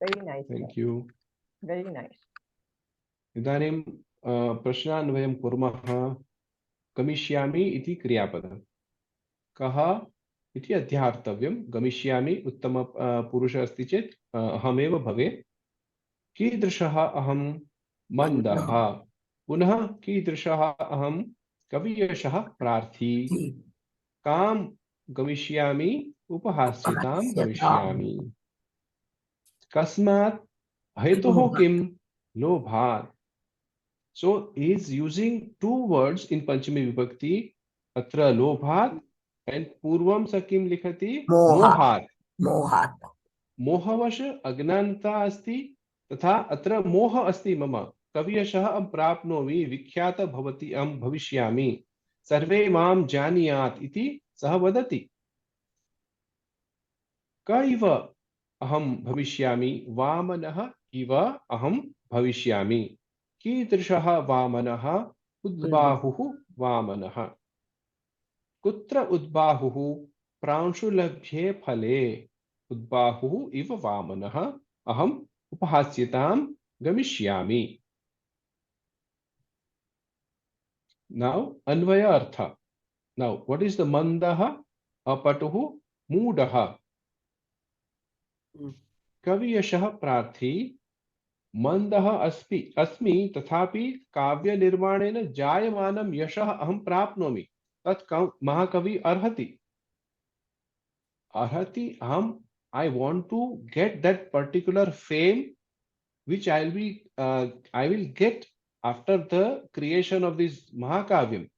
Very nice. Thank you. Very nice. इदानीं प्रश्नान् वयं कुर्मः. गमिष्यामि इति क्रियापदम्. कः इति अध्यार्तव्यं. गमिष्यामि उत्तम पुरुषः अस्ति चेत् अहमेव भवेत्. कीदृशः अहं? मन्दः. पुनः कीदृशः अहं? कवियशः प्रार्थी. कां गमिष्यामि? उपहास्यतां गमिष्यामि. कस्मात्? हेतुः किं? लोभात्. So he is using two words in Panchami Vibhakti. Atra lobhat and purvam sa kim likhati? Mohat. मोहवश अज्ञानता अस्ति तथा अत्र मोह अस्ति मम. कवियशः अहं प्राप्नोमि, विख्यात भवति अहं भविष्यामि, सर्वे मां जानीयात् इति सः वदति. क इव अहं भविष्यामि? वामनः इव अहं भविष्यामि. कीदृशः वामनः? उद्बाहुः वामनः. कुत्र उद्बाहुः? प्रांशुलभ्ये फले उद्बाहुः इव वामनः अहम् उपहास्यतां गमिष्यामि. Now Anvay earth. Now what is the mandah? अपटुः मूढः. कवियशः प्रार्थी. मंदः अस्मि तथापि काव्य निर्माणेन जायमानं यशः अहं प्राप्नोमि. तत् महाकवि अर्हति. arhati I want to get that particular fame which I will get after the creation of this Mahakavyam.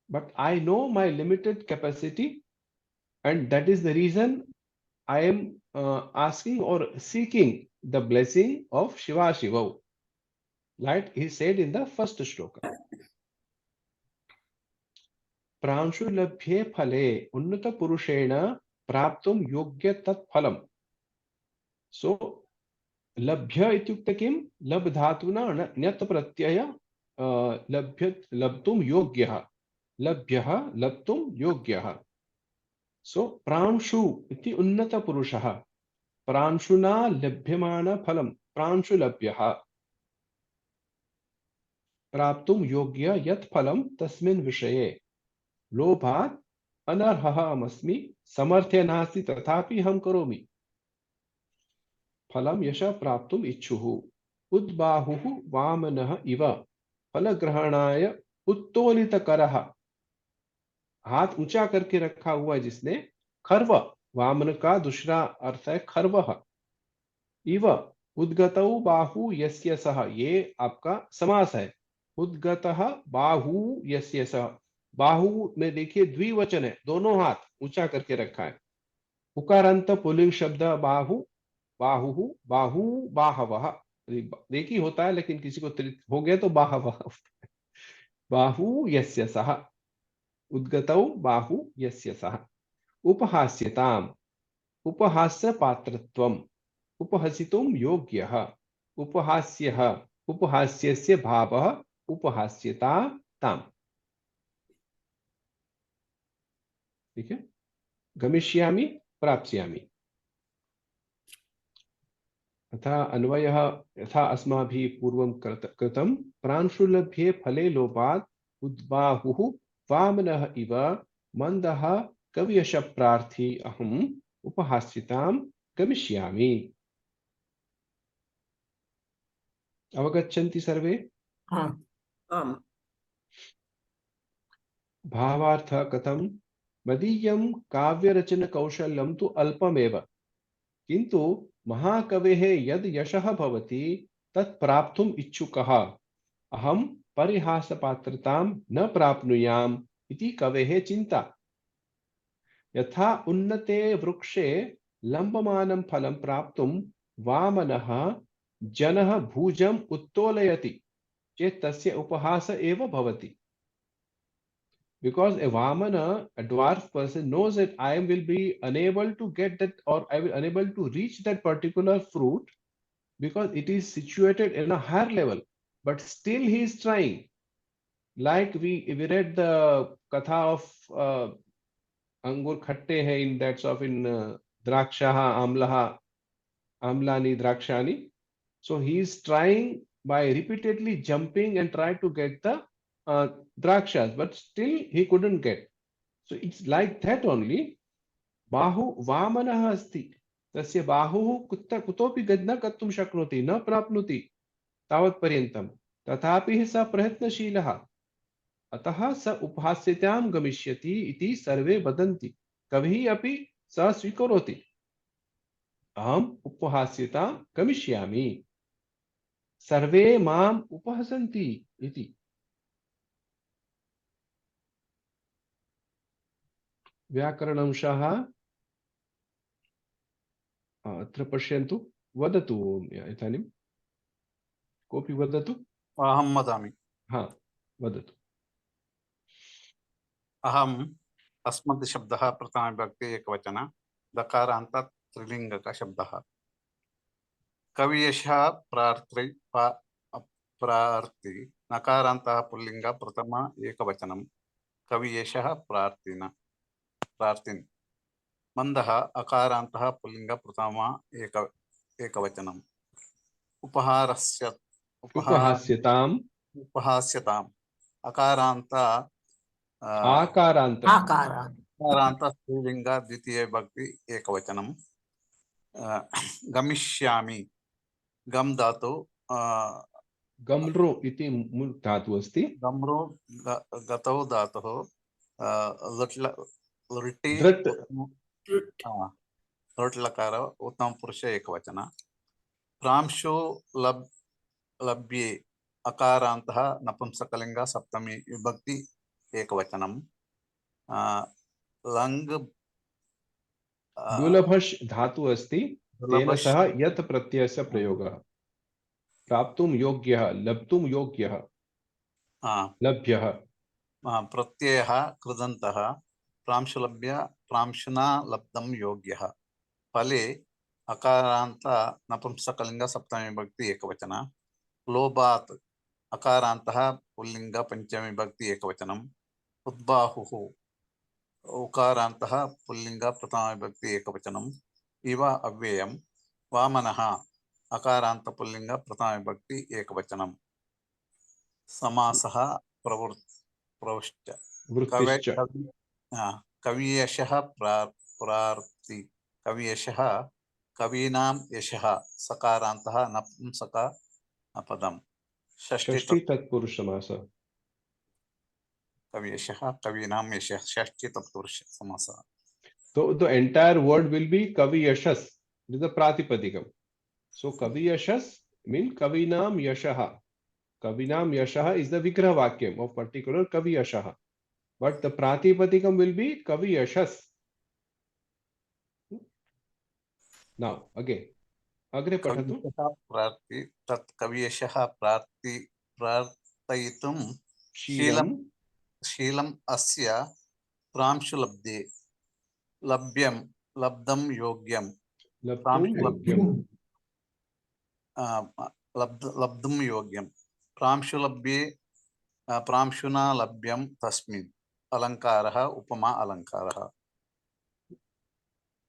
But I know my limited capacity, and that is the reason I am asking or seeking the blessing of Shiva Shiva. Like he said in the first shloka. Pranshu labhye phale unnata purushena praptum yogya tat phalam. So लभ्य इत्युक्ते किं लभ धातुना ण्यत् प्रत्यय लभ्य लब्धुम योग्यः लभ्यः लब्धुम योग्यः. सो प्रांशु इति उन्नत पुरुषः प्रांशुना लभ्यमान फलं प्रांशु लभ्यः प्राप्तुम योग्य यत् फलं तस्मिन् विषये लोभात् अनर्हः अस्मि समर्थ्य नास्ति तथापि हम करोमि. फलम यश प्राप्तुम इच्छुः उद्बाहुः वामनः इव फलग्रहणाय उत्तोलितकरः. हाथ ऊंचा करके रखा हुआ है जिसने. खर्व वामन का दूसरा अर्थ है खर्वः. इव उद्गतौ बाहु यस्य सः, ये आपका समास है. उद्गतः बाहु यस्य सः, बाहु में देखिए द्विवचन है, दोनों हाथ ऊंचा करके रखा है. उकारांत पुल्लिंग शब्द बाहु बाहु बाहु बाहवः, देखिए होता है लेकिन किसी को हो गया तो बाहवः. बाहु यस्य सः उद्गतौ बाहु यस्य सः. उपहास्यताम् उपहास्य पात्रत्वम् उपहसितुं योग्यः उपहास्यः उपहास्यस्य भावः उपहास्यता ताम्. ठीक है. गमिष्यामि प्राप्स्यामि तथा अन्वयः यथा अस्माभिः पूर्वं कृतं. प्रांशुलभ्ये फले लोभात् उद्बाहुः वामनः इव मन्दः कवियश प्रार्थी अहम् उपहास्यतां गमिष्यामि. अवगच्छन्ति सर्वे? आम्. भावार्थ कथं? मदीयं काव्यरचन कौशल्यं तु अल्पमेव, किन्तु महाकवेः यद् यशः भवति तत् प्राप्तुम् इच्छुकः अहं परिहासपात्रतां न प्राप्नुयाम् इति कवेः चिन्ता. यथा उन्नते वृक्षे लम्बमानं फलं प्राप्तुं वामनः जनः भुजम् उत्तोलयति चेत् तस्य उपहास एव भवति. Because a Vamana, a dwarf person, knows that I will be unable to get that, or I will unable to reach that particular fruit because it is situated in a higher level, but still he is trying. Like we read the katha of Angur Khatte hai in that of in Drakshaha Amlaha Amlani Drakshani. So he is trying by repeatedly jumping and try to get the drakshas, but still he couldn't get. So it's like that only. Bahu vamanah asti tasya bahuः कुतोपि न कर्तुं शक्नोति न प्राप्नोति तावत् पर्यन्तं तथापि स प्रयत्नशीलः अतः स उपहास्यतां गमिष्यति इति सर्वे वदन्ति. कविः अपि स स्वीकरोति. अहम् उपहास्यतां गमिष्यामि, सर्वे माम् उपहसन्ति इति. व्याकरणंशः अत्र पश्यन्तु. वदतु इदानीं कोऽपि वदतु. अहं वदामि. हा वदतु. अहम् अस्मद् शब्दः प्रथमाविभक्ति एकवचन दकारान्त स्त्रीलिङ्गक शब्दः. कवियशः प्रार्थी नकारान्तः पुल्लिङ्ग प्रथम एकवचनं कवियशः प्रार्थिन्. मंदः अकारान्तः पुल्लिङ्ग प्रथम एकवचनम्. उपहास्यताम् अकारान्त आकारान्त स्त्रीलिङ्ग द्वितीय विभक्ति एकवचनं. गमिष्यामि गम धातु गम्रो इति मूल धातु अस्ति. गम्रो गतौ धातुः तृट् लकार उत्तम पुरुष एकवचन प्रांशु लभ्ये अकारान्तः नपुंसकलिंग सप्तमी विभक्ति एकवचनम लंग दुर्लभश धातु अस्ति तेन सह यत् प्रत्ययस्य प्रयोगः प्राप्तुं योग्यः लब्धुं योग्यः लभ्यः प्रत्ययः कृदन्तः प्रांशुलभ्य प्रांशुना लब्धं योग्यः फले अकारान्त नपुंसकलिंग सप्तमी विभक्ति एकवचन लोभात् अकारान्तः पुल्लिंग पंचमी विभक्ति एकवचनम उद्बाहुः उकारान्तः पुल्लिंग प्रथमा विभक्ति एकवचनम इव अव्ययम् वामनः अकारान्त पुल्लिंग प्रथमा विभक्ति एकवचनम समासः प्रवृष्ट कवियशः प्रार्थी कवियशः कवीनां यशः सकारान्तः नपुंसक पदम षष्ठी तत्पुरुष समास कवियशः कवीनां यशः षष्ठी तत्पुरुष समास so the entire word will be kaviyashas. This is the pratipadikam. So kaviyashas mean kavinam yashaha. Kavinam yashaha is the vigraha vakyam of particular kaviyashaha, but the pratipadikam will be kaviyashas. Now again agre padhatu प्रार्थी तत् कवियशः प्रार्थयितुं शीलम् अस्य प्रांशुलब्धे लभ्यं लब्धं योग्यं लब्धुं योग्यं प्रांशुलभ्ये प्रांशुना लभ्यं तस्मिन् अलंकारः उपमा अलंकारः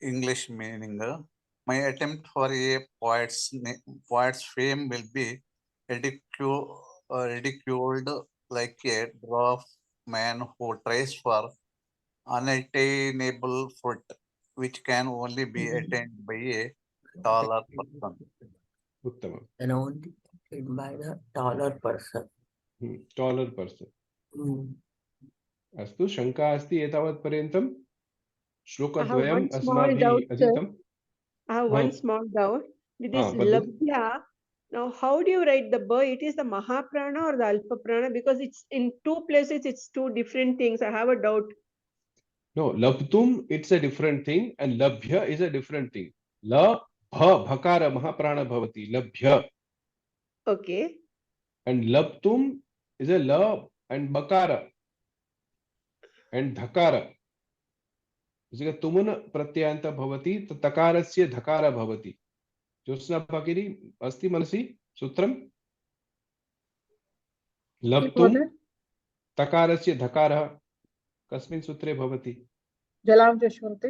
English meaning my attempt for a poet's fame will be ridiculed like a dwarf man who tries for unattainable fruit, which can only be attained by a taller person. Uttama. And only by the taller person. Taller person. अस्तु शंका अस्ति एतावत् पर्यन्तं श्लोकद्वयम् अस्माभिः अधीतम्. I have one small doubt with this labhya. Now, how do you write the ba? It is the mahaprana or the alpa prana? Because it's in two places, it's two different things. I have a doubt. No, labdum, it's a different thing, and labhya is a different thing. La, bha, bhakara, mahaprana bhavati, labhya. Okay. And labdum is a la and bakara and dhakara. तुमुन प्रत्ययान्त भवति तकारस्य धकार भवति. ज्योत्स्ना भगिनी अस्ति मनसि सूत्रम्? लब्धुं तकारस्य धकारः कस्मिन् सूत्रे भवति? जलांशस्वरते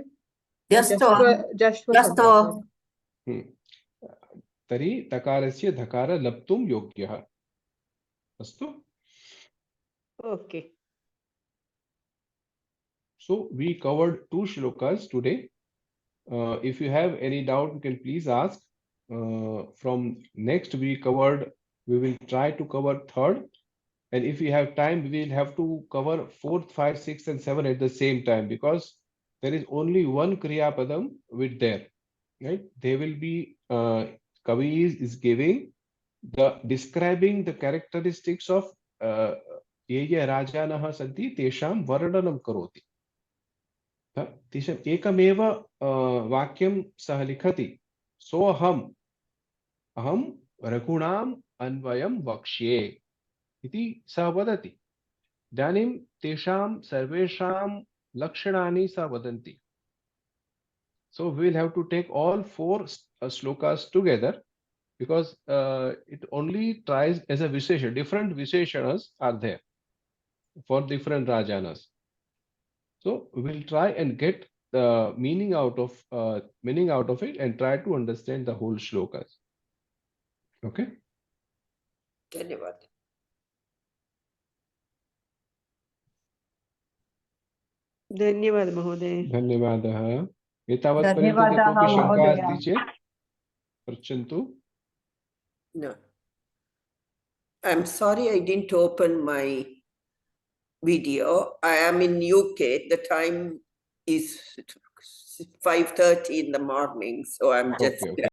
तर्हि तकारस्य धकार लब्धुं योग्यः. अस्तु. Okay. So we covered 2 shlokas today. If you have any doubt, you can please ask. From next we will try to cover 3rd, and if we have time, we will have to cover 4th, 5th, 6th, and 7th at the same time, because there is only one Kriya Padam with there. Right? They will be Kavi is giving describing the characteristics of ये राजानः सन्ति तेषां वर्णनं करोति. तेषाम् एकमेव वाक्यं सः लिखति. सोऽहम् अहं रघूणाम् अन्वयं वक्ष्ये इति सः वदति. इदानीं तेषां सर्वेषां लक्षणानि सः वदन्ति. So we will have to take all 4 shlokas together, because it only tries as a vishesha. Different visheshanas are there for different rajanas. So we will try and get the meaning out of it and try to understand the whole shlokas. Okay. धन्यवाद. धन्यवाद महोदय. धन्यवादः. एतावत् पर्यन्तं कोऽपि शङ्का अस्ति चेत् पृच्छन्तु. No. I'm sorry I didn't open my video. I am in UK. The time is 5:30 in the morning, so I'm just Okay, okay.